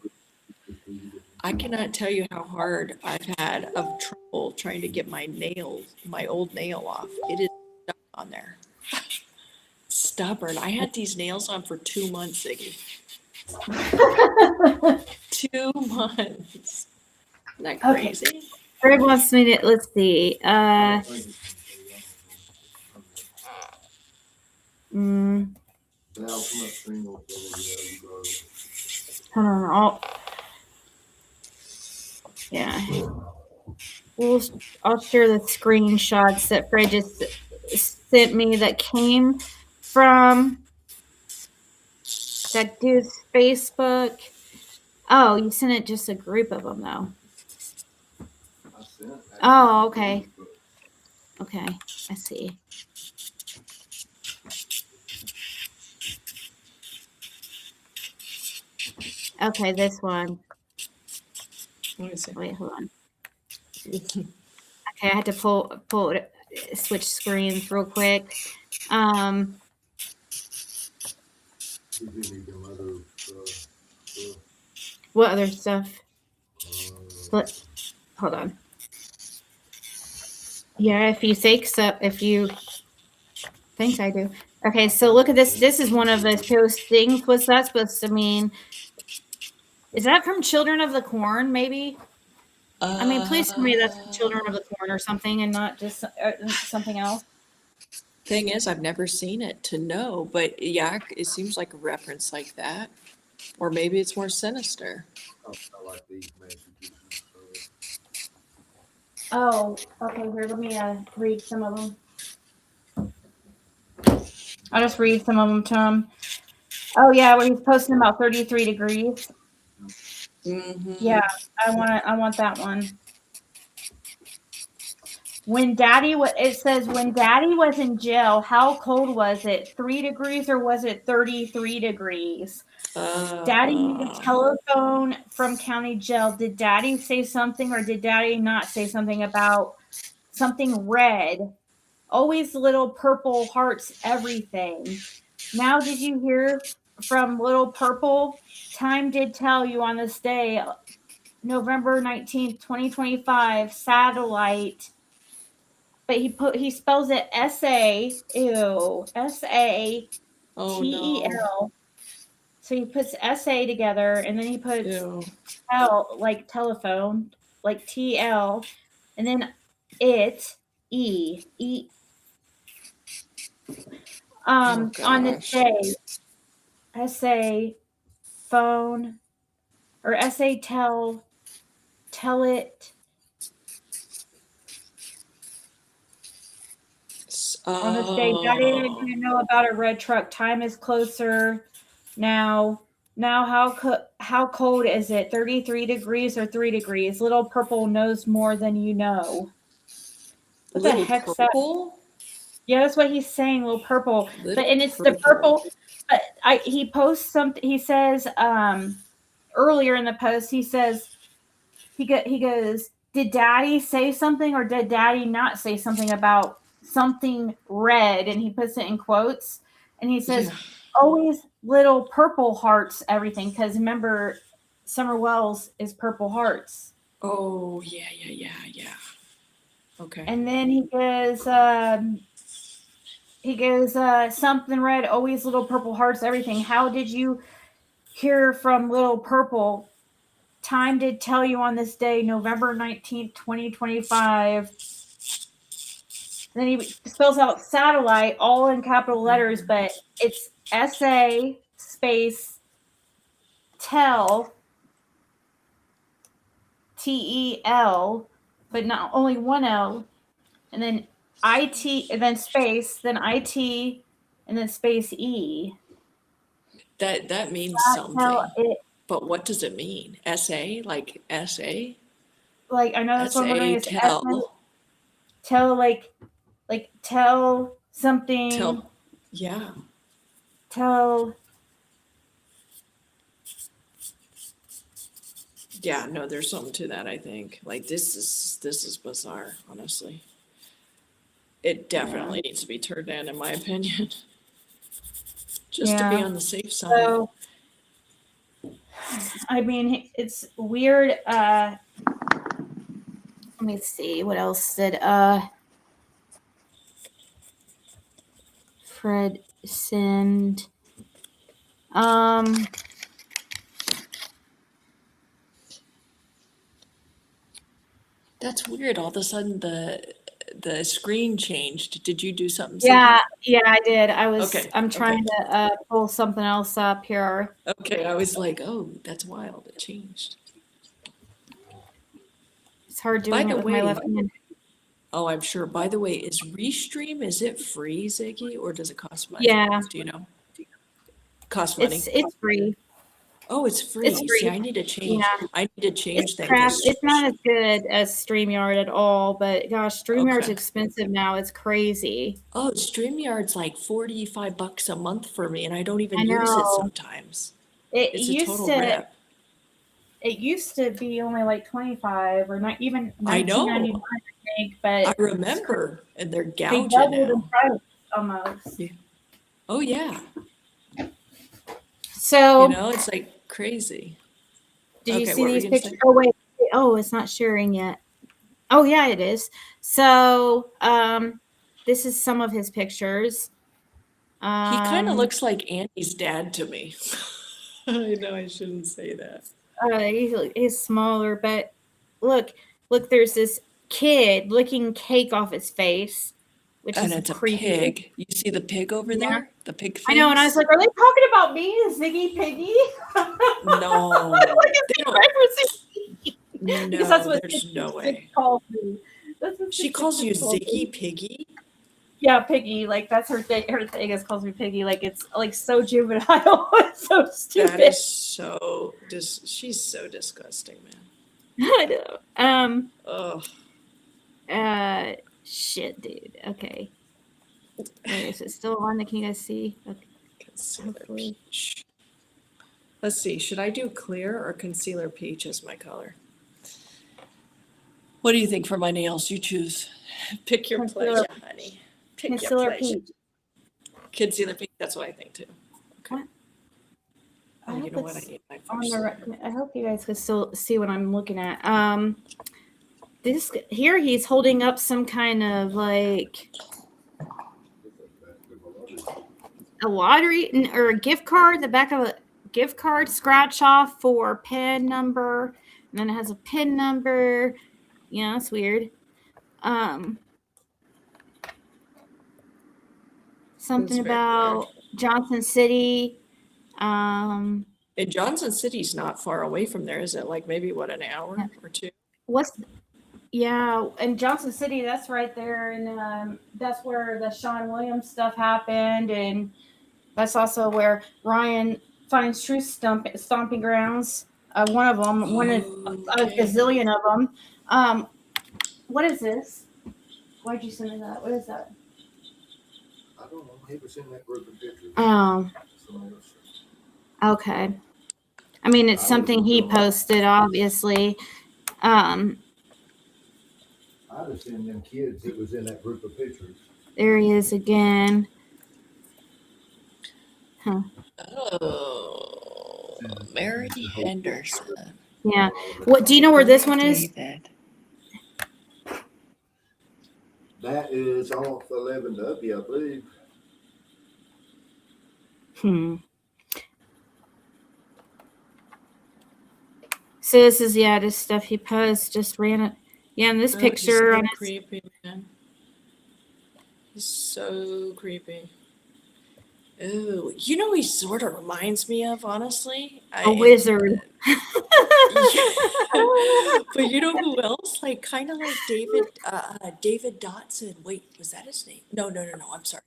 I cannot tell you how hard I've had of trouble trying to get my old nail off. It is stuck on there. Stubborn. I had these nails on for 2 months, Ziggy. 2 months. Isn't that Okay. crazy? Greg wants me to, let's see. Mm, hold on. Yeah. I'll share the screenshots that Fred just sent me that came from that dude's Facebook. Oh, you sent it just a group of them though. Oh, okay. Okay, I see. Okay, this one. Let me see. Wait, hold on. Okay, I had to pull it, switch screens real quick. What other stuff? Hold on. Yeah, if you think so, if you think I do. Okay, so look at this. This is one of those postings. What's that supposed to mean? Is that from Children of the Corn, maybe? I mean, please tell me that's from Children of the Corn or something and not just something else. Thing is, I've never seen it to know, but yeah, it seems like a reference like that. Or maybe it's more sinister. Oh, okay. Here, let me read some of them. I'll just read some of them to him. Oh yeah, where he's posting about 33 degrees. Mm-hmm. Yeah, I want that one. When Daddy it says when Daddy was in jail, how cold was it? 3 degrees or was it 33 degrees? Daddy made a telephone from county jail. Did Daddy say something or did Daddy not say something about something red? Always little purple hearts, everything. Now, did you hear from Little Purple? Time did tell you on this day, November 19th, 2025, satellite. But he spells it S-A, ew, S-A-T-E-L. Oh no. So he puts S-A together and then he puts Ew. L like telephone, like T-L, and then it, E. Oh On this gosh. day, essay, phone, or essay, tell it on this day. Daddy didn't know about a red truck. Time is closer now. Now, how cold is it? 33 degrees or 3 degrees? Little Purple knows more than you know. What Little the heck's that? purple? Yeah, that's what he's saying, Little Purple. Little And it's the purple. But he posts something. He says earlier in the post, he says he goes, did Daddy say something or did Daddy not say something about something red? And he puts it in quotes. And he says, Yeah. always little purple hearts, everything. Because remember, Summer Wells is Purple Hearts. Oh yeah. Okay. And then he goes, something red, always little purple hearts, everything. How did you hear from Little Purple? Time did tell you on this day, November 19th, 2025. Then he spells out satellite all in capital letters, but it's S-A space tell T-E-L, but not only one L. and then IT, and then space, then IT, and then space E. That means That's how something. it, But what does it mean? SA? Like SA? like, I know that's what I'm wondering SA is tell. tell, like, tell something, Tell. Yeah. tell, Yeah, no, there's something to that, I think. Like this is bizarre, honestly. It definitely needs to be turned in my opinion. Just to be yeah. on the safe side. So, I mean, it's weird. Let me see. What else did Fred send? That's weird. All of a sudden the screen changed. Did you do something, Yeah, Ziggy? yeah, I did. I'm Okay. trying to pull something else up here. Okay, I was like, oh, that's wild. It changed. It's hard By doing the it with my way, left hand. oh, I'm sure. By the way, is Restream, is it free, Ziggy, or does it cost money? Yeah, Do you know? Cost money? it's free. Oh, it's It's free. See, free. I need to change. Yeah, I need to change it's that crap. because It's not as good as StreamYard at all, but gosh, StreamYard's okay. expensive now. It's crazy. Oh, StreamYard's like $45 a month for me, and I don't even I use it know. sometimes. It It's a used total to rip. it used to be only like 25 or not even I 19.99, know. I think, I but remember, and they're they gouging doubled in now. price almost. Yeah. Oh yeah. So, It's like crazy. did you Okay, see what were these you gonna pictures? say? Oh wait. Oh, it's not sharing yet. Oh yeah, it is. So, this is some of his pictures. He kind of Um, looks like Andy's dad to me. I know I shouldn't say that. he's smaller, but look, there's this kid licking cake off his face, which And is it's a creepy. pig. You see the pig over Yeah, there? The pig I know, and I was face? like, are they talking about me, Ziggy Piggy? No, Like, is they he don't. referencing me? Because that's No, what there's no 666 way. calls me. That's what She calls you 666 calls me. Ziggy Piggy? Yeah, Piggy. Like, that's her thing. Her thing is calls me Piggy. Like, it's like so juvenile. It's so That stupid. is so she's so disgusting, man. I know. Oh, Shit, dude. Okay. Wait, is it still on? Can you guys see? Okay. concealer Hopefully. peach. Let's see, should I do clear or concealer peach as my color? What do you think for my nails? You choose. Pick your Concealer, pleasure, honey. Pick your concealer pleasure. peach. Concealer peach, that's what I think too. Okay. What? Oh, I you hope know what? I it's need my on first the. layer. I hope you guys can still see what I'm looking at. This here he's holding up some kind of like a lottery or a gift card, the back of a gift card scratch off for PIN number, and then it has a PIN number. Yeah, that's weird. Something That's very about weird. Johnson City. And Johnson City's not far away from there, is it? Like maybe what, an hour or two? Yeah, and Johnson City, that's right there, and that's where the Sean Williams stuff happened, and that's also where Ryan finds truth stomping grounds. One of them, one of a Okay. gazillion of them. What is this? Why'd you send me that? What is that? I don't know. He was in that group of pictures. Oh, okay. I mean, it's something he posted, obviously. I'd have seen them kids that was in that group of pictures. There he is again. Oh, Mary Henderson. Yeah. What do you know where this one is? David. That is off 11W, I believe. So this is this stuff he posts. Just ran it. Yeah, and this picture. He's so creepy, man. He's so creepy. Ooh, he sort of reminds me of, honestly. A wizard. But you know who else? Like kind of like David Dotson. Wait, was that his name? No. I'm sorry.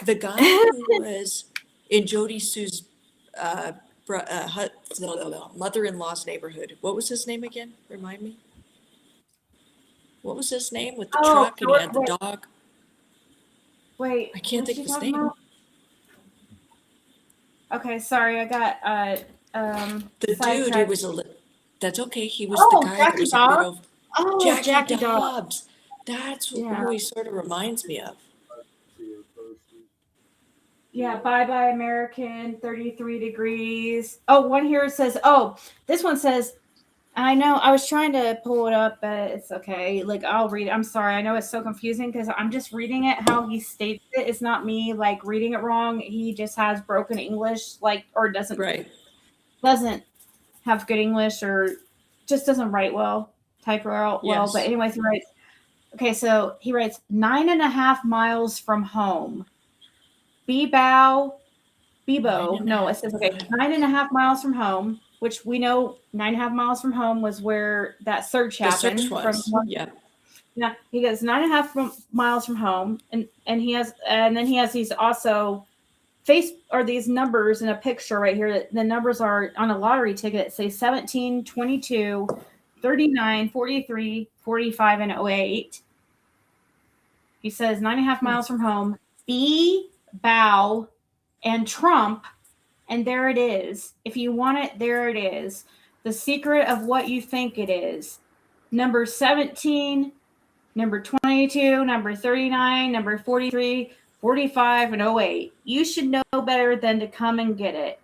The guy who was in Jody Sue's mother-in-law's neighborhood. What was his name again? Remind me. What was his name with the Oh, truck and he had the dog? wait. I can't think of his name. Okay, sorry, I got The dude, sidetracked. that's okay. He was the guy that Jackie was a bit Dobbs. of Jackie Dobbs. Dobbs. That's who he sort of reminds me of. Yeah, Bye Bye American, 33 degrees. Oh, one here says, this one says, I know, I was trying to pull it up, but it's okay. Like, I'll read it. I'm sorry. I know it's so confusing because I'm just reading it how he states it. It's not me, like, reading it wrong. He just has broken English, like, or doesn't have good English or just doesn't write well, type well. Yes. But anyways, he writes, okay, so he writes 9.5 miles from home. Bebo. No, it says, okay, 9.5 miles from home, which we know 9.5 miles from home was where that search happened. Yeah, he goes 9.5 miles from home, and then he has these also these numbers in a picture right here. The numbers are on a lottery ticket. It says 17, 22, 39, 43, 45, and 08. He says 9.5 miles from home. Bow and Trump, and there it is. If you want it, there it is. The secret of what you think it is. Number 17, number 22, number 39, number 43, 45, and 08. You should know better than to come and get it.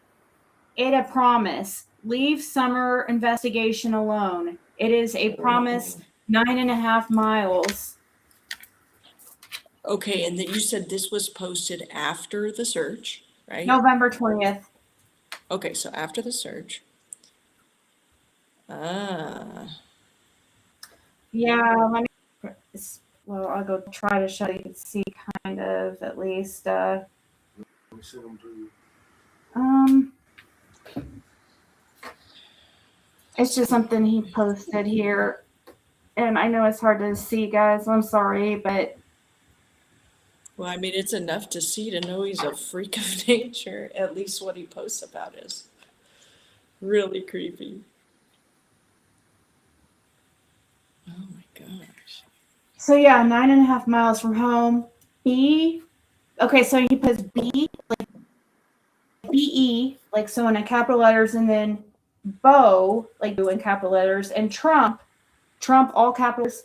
It a promise. Leave summer investigation alone. It is a promise. 9.5 miles. Okay, and then you said this was posted after the search, right? November 20th. Okay, so after the search. Yeah, let me. Well, I'll go try to show you can see kind of at least. It's just something he posted here, and I know it's hard to see, guys. I'm sorry, but. Well, I mean, it's enough to see to know he's a freak of nature. At least what he posts about is really creepy. Oh my gosh. So yeah, 9.5 miles from home. Okay, so he puts B, like BE, like so in capital letters, and then Bo, like in capital letters, and Trump, all capitals.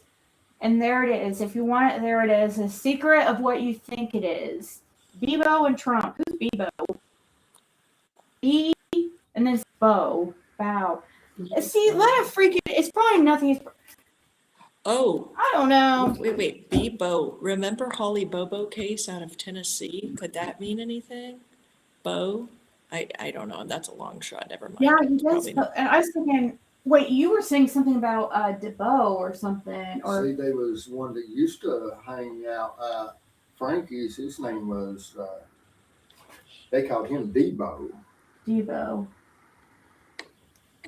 And there it is. If you want it, there it is. The secret of what you think it is. Bebo and Trump. Who's Bebo? B, and then Bo. Bow. See, let it freak it. It's probably nothing. Oh. I don't know. Wait. Bebo. Remember Holly Bobo case out of Tennessee? Could that mean anything? Bo? I don't know. That's a long shot. Never mind. Yeah, he does. And I was thinking, wait, you were saying something about DeBo or something, or see, there was one that used to hang out. Frankie's, his name was. They called him Debo. Debo.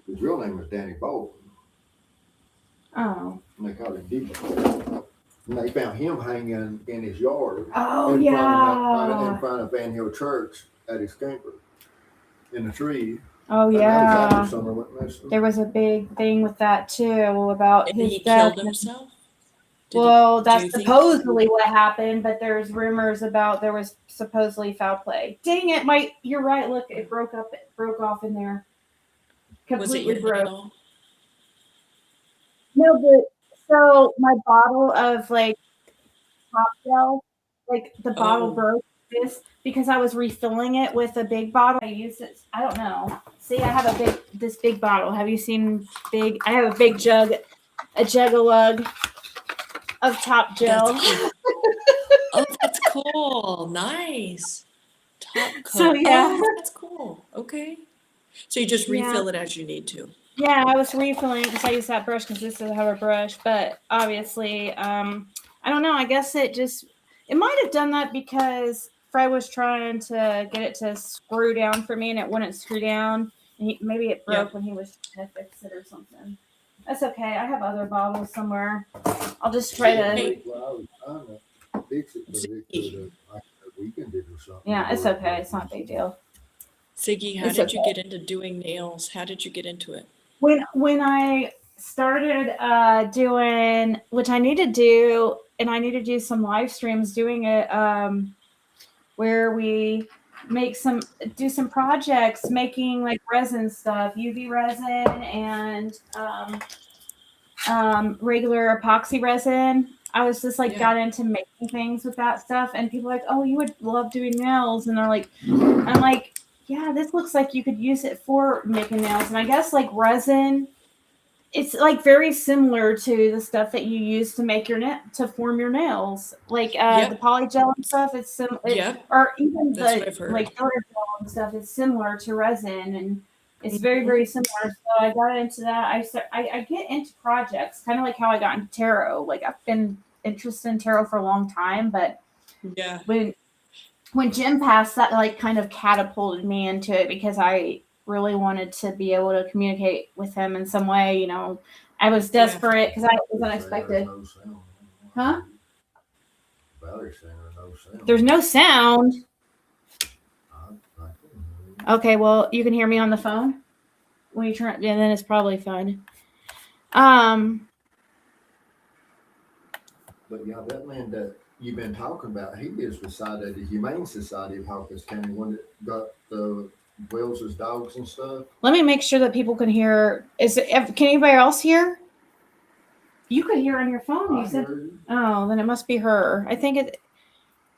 His real name was Danny Bolton. Oh. And they called him Debo. And they found him hanging in his yard. Oh, in yeah. front of Van Hill Church at his camper. In a tree. Oh, yeah. The there was a big thing with that too about and his he death. Killed himself? That's supposedly what happened, but there's rumors about there was supposedly foul play. Dang it, you're right. Look, it broke off in there. Completely broke. No, but so my bottle of like top gel, like the bottle broke this because I was refilling it with a big bottle. I used it. I don't know. See, I have this big bottle. Have you seen big? I have a big jug, a jug-a-lug of top gel. Oh, that's cool. Nice. Top coat. So yeah, that's cool. Okay. So you just refill it as you need to. Yeah, I was refilling because I use that brush because this doesn't have a brush. But obviously, I don't know. I guess it might have done that because Fred was trying to get it to screw down for me and it wouldn't screw down. Maybe it Yeah. broke when he was trying to fix it or something. That's okay. I have other bottles somewhere. I'll just try to. Well, I was trying to fix it, but it could have like weakened it or something. Yeah, it's okay. It's not a big deal. Siggy, how It's did you okay. get into doing nails? How did you get into it? When I started doing, which I need to do, and I need to do some live streams doing it, where we do some projects making like resin stuff, UV resin and regular epoxy resin. I was just like Yeah. got into making things with that stuff, and people are like, oh, you would love doing nails, and I'm like, yeah, this looks like you could use it for making nails, and I guess like resin, it's like very similar to the stuff that you use to make to form your nails, like the Yep. polygel and stuff. It's Yep. or even That's what the I've heard. like gel and stuff. It's similar to resin, and it's Mhm. very similar. So I got into that. I get into projects, kind of like how I got into tarot. Like I've been interested in tarot for a long time, but Yeah. when Jim passed, that like kind of catapulted me into it because I really wanted to be able to communicate with him in some way. You know, I was desperate because I was unexpected. Huh? There's no sound. Okay, well, you can hear me on the phone when you turn. Yeah, then it's probably fine. But yeah, that man that you've been talking about, he is beside at the Humane Society of Hawkins County, one that got the Wells's dogs and stuff. Let me make sure that people can hear. Can anybody else hear? You could hear on your phone. You said, oh, then it must be her. I think it.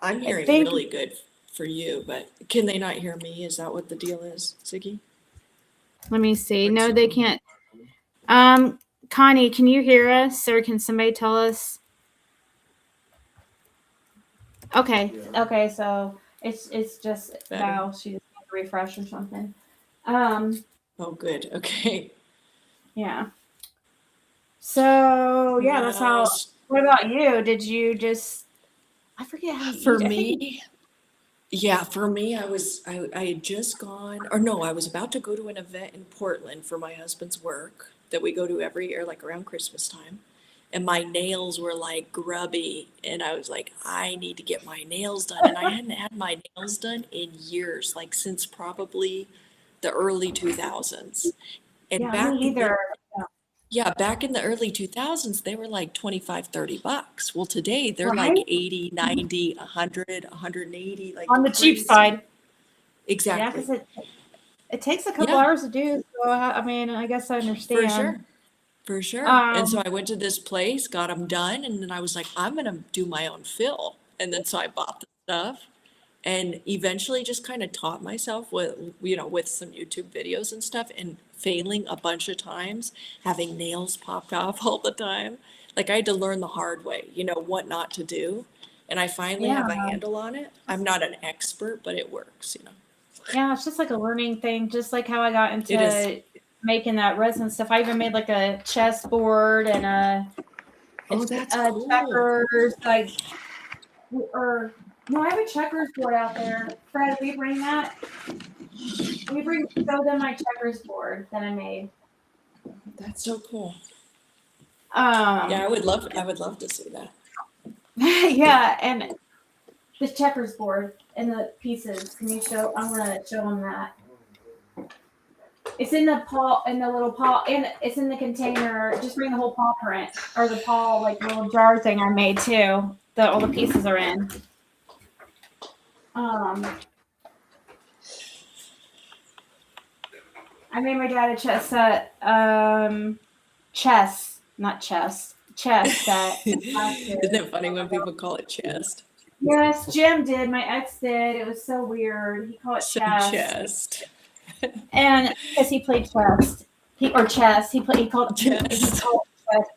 I'm hearing really good for you, but can they not hear me? Is that what the deal is, Siggy? Let me see. No, they can't. Connie, can you hear us, or can somebody tell us? Okay. Yeah. Okay. So it's just Better. Val. She just had to refresh or something. Oh, good. Okay. Yeah. So yeah, that's how. What about you? Did you just? I forget how. For me, yeah, for me, I had just gone, or no, I was about to go to an event in Portland for my husband's work that we go to every year, like around Christmas time. And my nails were like grubby, and I was like, I need to get my nails done. And I hadn't had my nails done in years, like since probably the early 2000s. And Yeah, back me either. yeah, back in the early 2000s, they were like 25, $30. Well, today they're Right? like 80, 90, 100, 180, like On the cheap crazy. side. Exactly. Yeah, because it takes a couple Yeah. hours to do. So I mean, I guess I understand. For sure. For sure. And so I went to this place, got them done, and then I was like, I'm going to do my own fill. And then so I bought the stuff and eventually just kind of taught myself with, with some YouTube videos and stuff, and failing a bunch of times, having nails popped off all the time. Like I had to learn the hard way, what not to do. And I finally have a handle on it. I'm not an expert, but it works, Yeah, it's just like a learning thing, just like how I got It is. into making that resin stuff. I even made like a chessboard and Oh, that's cool. checkers, like, or no, I have a checkers board out there. Fred, will you bring that? Show them my checkers board that I made. That's so cool. Yeah, I would love to see that. Yeah, and the checkers board and the pieces. Can you show? I'm gonna show them that. It's in the little paw, and it's in the container. Just bring the whole paw print or the paw like little jar thing I made too. That all the pieces are in. I made my dad a chess set. Chess, not chess. Chess set. Isn't it funny when people call it chest? Yes, Jim did. My ex did. It was so weird. He called it chest. And because he played chess, he called chess. He called it chess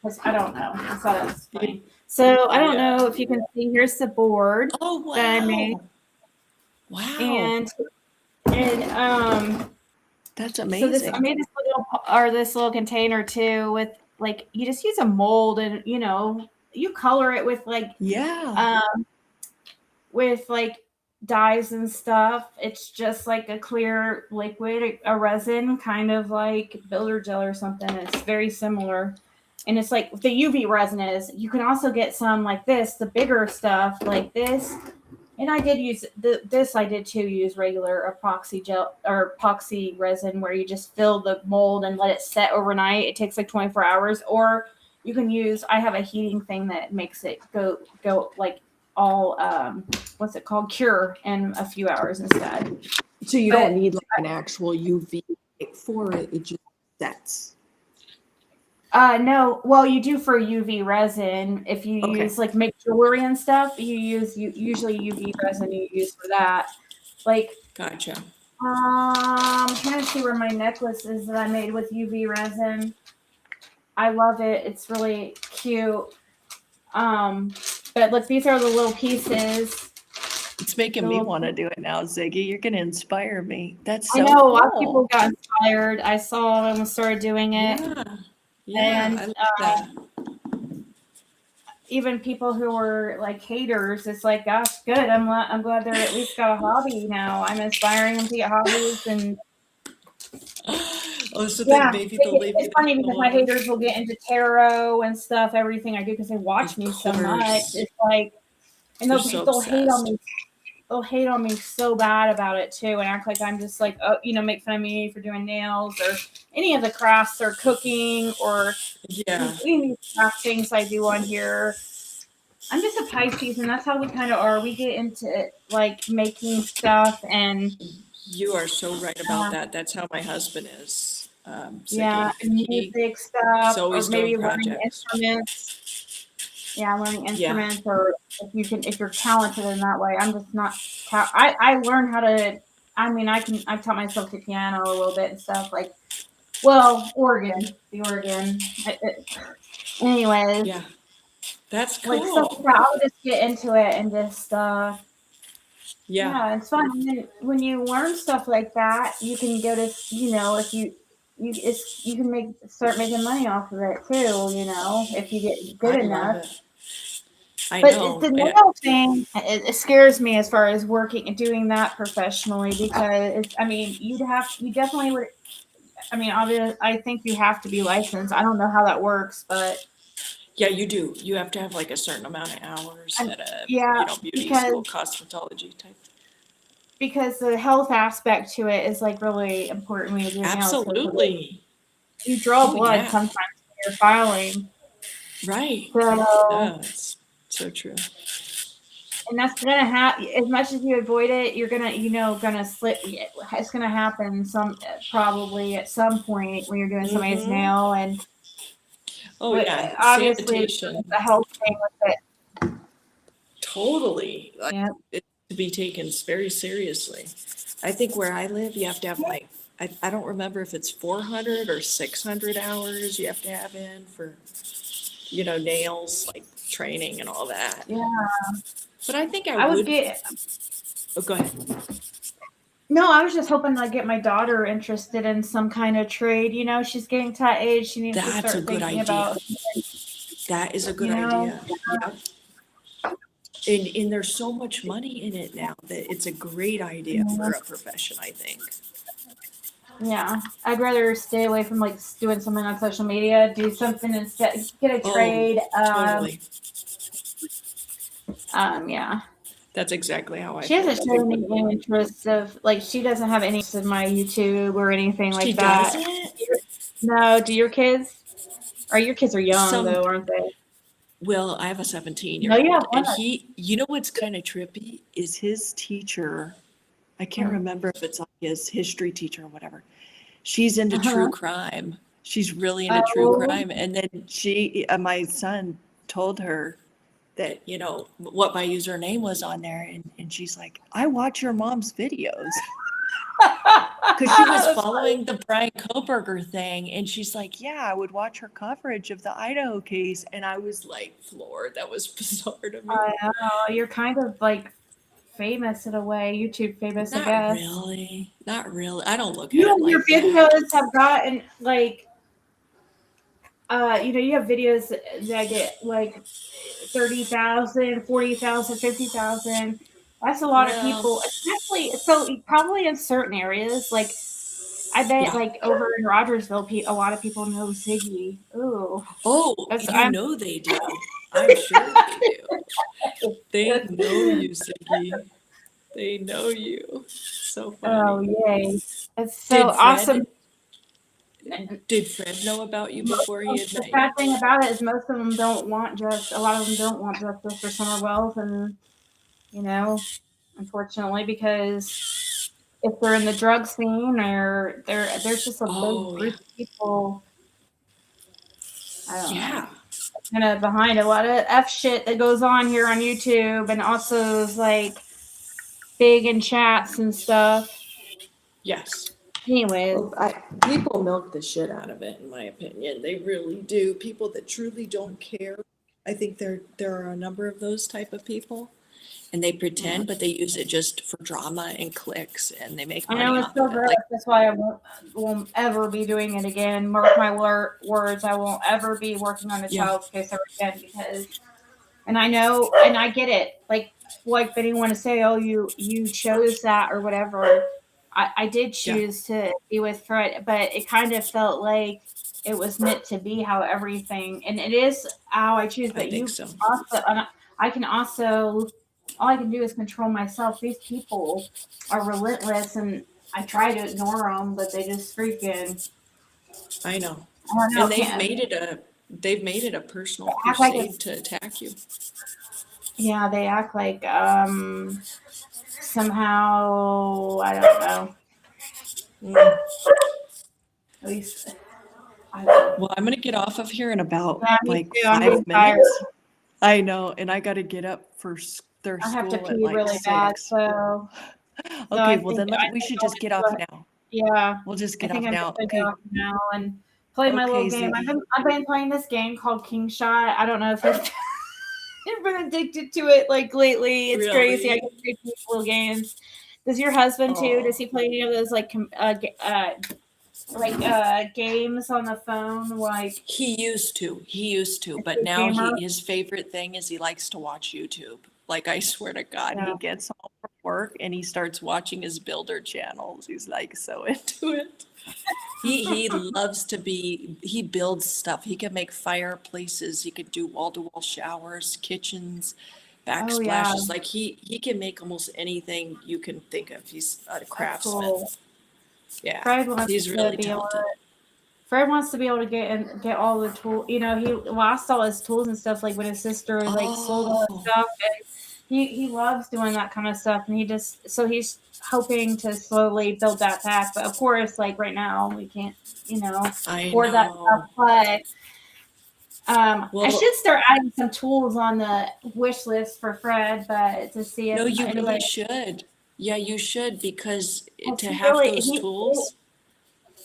because I don't know. I thought it was funny. So I don't know if you can see. Here's the board that I made. Wow. And that's amazing. So I made this little container too with like you just use a mold and you color it with like with like dyes and stuff. It's just like a clear liquid, a resin, kind of like builder gel or something. It's very similar. And it's like the UV resin is. You can also get some like this, the bigger stuff like this. And I did use this. I did too use regular epoxy gel or epoxy resin, where you just fill the mold and let it set overnight. It takes like 24 hours. Or you can use. I have a heating thing that makes it go like all what's it called, cure in a few hours instead. So you But- don't need like an actual UV light for it. It just sets. No. Well, you do for UV resin. If you Okay. use like make jewelry and stuff, usually UV resin you use for that. Like, Gotcha. I'm trying to see where my necklace is that I made with UV resin. I love it. It's really cute. But look, these are the little pieces. It's making me want to do it now, Ziggy. You're going to inspire me. That's so I know a lot of cool. people got inspired. I saw them and started doing it. Yeah, And, I love that. Even people who were like haters, it's like, gosh, good. I'm glad they're at least got a hobby now. I'm inspiring them to get hobbies, and Oh, so yeah, then maybe they'll leave it's you funny that because my alone. haters will get into tarot and stuff, everything I do, because they watch Of me so course. much. It's like, and They're they'll so hate on obsessed. me. They'll hate on me so bad about it too, and act like I'm just like, oh, make fun of me for doing nails or any of the crafts or cooking or Yeah. any of these craft things I do on here. I'm just a Pisces, and that's how we kind of are. We get into like making stuff, and You are so right about that. That's how my husband is. yeah, Ziggy. He music stuff, is or always maybe doing learning projects. instruments. Yeah, learning Yeah. instruments, or if you're talented in that way. I'm just not. I learned how to. I mean, I've taught myself the piano a little bit and stuff. Like, well, the organ. Anyways, Yeah. That's like stuff cool. like that. I'll just get into it and just. Yeah. Yeah, it's fun. And then when you learn stuff like that, you can go to, if you can start making money off of it too. If you get good I enough. love it. I But know. the nail thing, it scares me as far as working and doing that professionally, because you definitely would. Obviously, I think you have to be licensed. I don't know how that works, but Yeah, you do. You have to have like a certain amount of hours at a, yeah, beauty school, cosmetology type. because the health aspect to it is like really important when you're doing nails. Absolutely. You draw Oh, blood yeah. sometimes when you're filing. Right. So, No, it's so true. and that's gonna happen. As much as you avoid it, you're gonna slip. It's gonna happen probably at some point when you're doing somebody's nail, and Oh, yeah. obviously Sanitation. it's a health thing with it. Totally. Like, Yeah. it's to be taken very seriously. I think where I live, you have to have like, I don't remember if it's 400 or 600 hours you have to have in for, nails, like training and all that. Yeah. But I think I would get. Oh, go ahead. No, I was just hoping to get my daughter interested in some kind of trade. She's getting to that age. She needs to That's a start good thinking idea. about. That is a good idea. Yep. And there's so much money in it now that it's a great idea for a profession, I think. Yeah, I'd rather stay away from like doing something on social media. Do something instead. Get a trade. Totally. Yeah. That's exactly how I She feel. hasn't shown any interest of like she doesn't have any interest in my YouTube or anything like that. Doesn't? No, do your kids? Or your kids are young Some- though, aren't they? Well, I have a 17-year-old. No, you have one. And what's kind of trippy is his teacher. I can't remember if it's like his history teacher or whatever. She's into true crime. She's really into true crime. And then my son told her that, what my username was on there. And she's like, I watch your mom's videos. Because she was following the Brian Koberger thing. And she's like, yeah, I would watch her coverage of the Idaho case. And I was like floored. That was bizarre to me. I know. You're kind of like famous in a way, YouTube famous, I guess. Not really. I don't look at it like your videos have gotten like, you have videos that get like 30,000, 40,000, 50,000. That's a lot of Well, people, especially so probably in certain areas. Like I bet, yeah. like over in Rogersville, a lot of people know Ziggy. Ooh, Oh, that's you I'm. know they do. I'm sure they do. They know you, Ziggy. They know you. So Oh funny. yay! It's so Did awesome. Fred did Fred know about you before he had The met sad you? thing about it is most of them don't want just. A lot of them don't want justice for Summer Wells, and you know, unfortunately, because if they're in the drug scene or there's just a big Oh yeah. group of people. I don't know. Yeah. Kind of behind a lot of F shit that goes on here on YouTube, and also is like big in chats and stuff. Yes. Anyways, Well, people milk the shit out of it, in my opinion. They really do. People that truly don't care. I think there are a number of those type of people, and they yeah. pretend, but they use it just for drama and clicks, and they make I know money it's off so of it. gross. Like, That's why I won't ever be doing it again. Mark my words. I won't ever be working on a yeah, child's case ever again because. And I know, and I get it. Like if anyone to say, "Oh, you chose that" or whatever. I did yeah, choose to be with Fred, but it kind of felt like it was meant to be how everything, and it is how I choose. I But think you so. also, and I can also, all I can do is control myself. These people are relentless, and I try to ignore them, but they just freaking, I know. I don't know, And can't they've made it a personal act like crusade it's, to attack you. yeah, they act like, somehow, I don't know. Mm. At least I don't know. Well, I'm gonna get off of here in about Yeah, me like too. I'm getting five tired. minutes. I know, and I gotta get up for their I have to school at pee like really bad, 6. so Okay, I well think then I we think should I'll just get just off go. now. Yeah, We'll just I get think off I'm now. just gonna get Okay. off now and play my little Okay, game. Ziggy. I've been playing this game called King Shot. I don't know if you've been addicted to it like lately. It's crazy. I Really? get addicted to these little games. Does your husband too? Does Oh. he play any of those games on the phone like He used to, but big now gamer? his favorite thing is he likes to watch YouTube. Like I swear to God, he Yeah. gets home from work and he starts watching his builder channels. He's like so into it. He loves to he builds stuff. He can make fireplaces, he could do wall-to-wall showers, kitchens, Oh yeah, backsplashes. Like he can make almost anything you can think of. He's a that's craftsman. cool. Yeah, Fred wants he's to really be able talented. Fred wants to be able to get all the tools. You know, he lost all his tools and stuff. Like when his sister like sold all his Oh, stuff, and he loves doing that kind of stuff. And he's hoping to slowly build that back. But of course, like right now, we can't I afford that stuff. know. But I Well, should start adding some tools on the wish list for Fred, but to see if no, you really anybody. should. Yeah, you should because to He have really those he tools, it's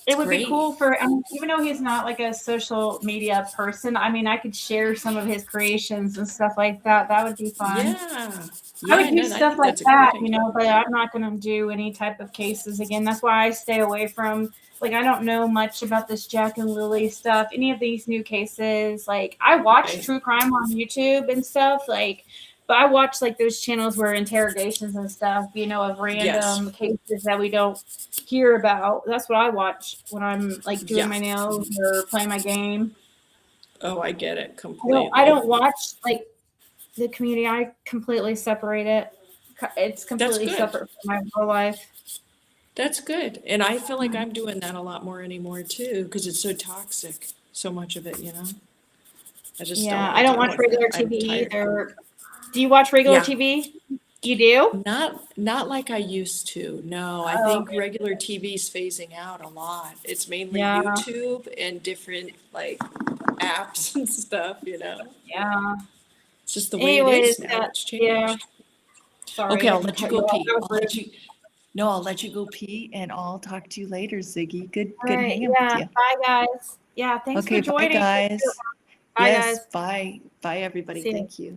it would be great. cool for, I mean, even though he's not like a social media person, I mean, I could share some of his creations and stuff like that. That would be fun. Yeah. I Yeah, would do no, I stuff think like that's a that, great you idea. know, but I'm not going to do any type of cases again. That's why I stay away from, like, I don't know much about this Jack and Lily stuff, any of these new cases. Like, I watch Right. true crime on YouTube and stuff, like, but I watch like those channels where interrogations and stuff, of Yes. random cases that we don't hear about. That's what I watch when I'm like doing Yeah. my nails or playing my game. Oh, I get it I completely. don't watch like the community. I completely separate it. It's That's completely good. separate from my real life. That's good. And I feel like I'm doing that a lot more anymore too, because it's so toxic, so much of it. I just don't Yeah, I want don't to. watch regular I'm TV tired. either. Do you watch regular Yeah. TV? You do? Not like I used to. No, I Oh, think okay. regular TV's phasing out a lot. It's mainly Yeah, YouTube and different like apps and stuff. yeah. It's just the way it Anyways, is now. It's yeah. changed. Sorry, Okay, I I'll didn't let you cut you go off. pee. That was I'll let rude. you No, I'll let you go pee and I'll talk to you later, Ziggy. All Good right. hanging with Yeah. you. Bye, guys. Yeah. Thanks for Okay, bye joining. guys. Bye, Yes, guys. bye. Bye everybody. See you. Thank you.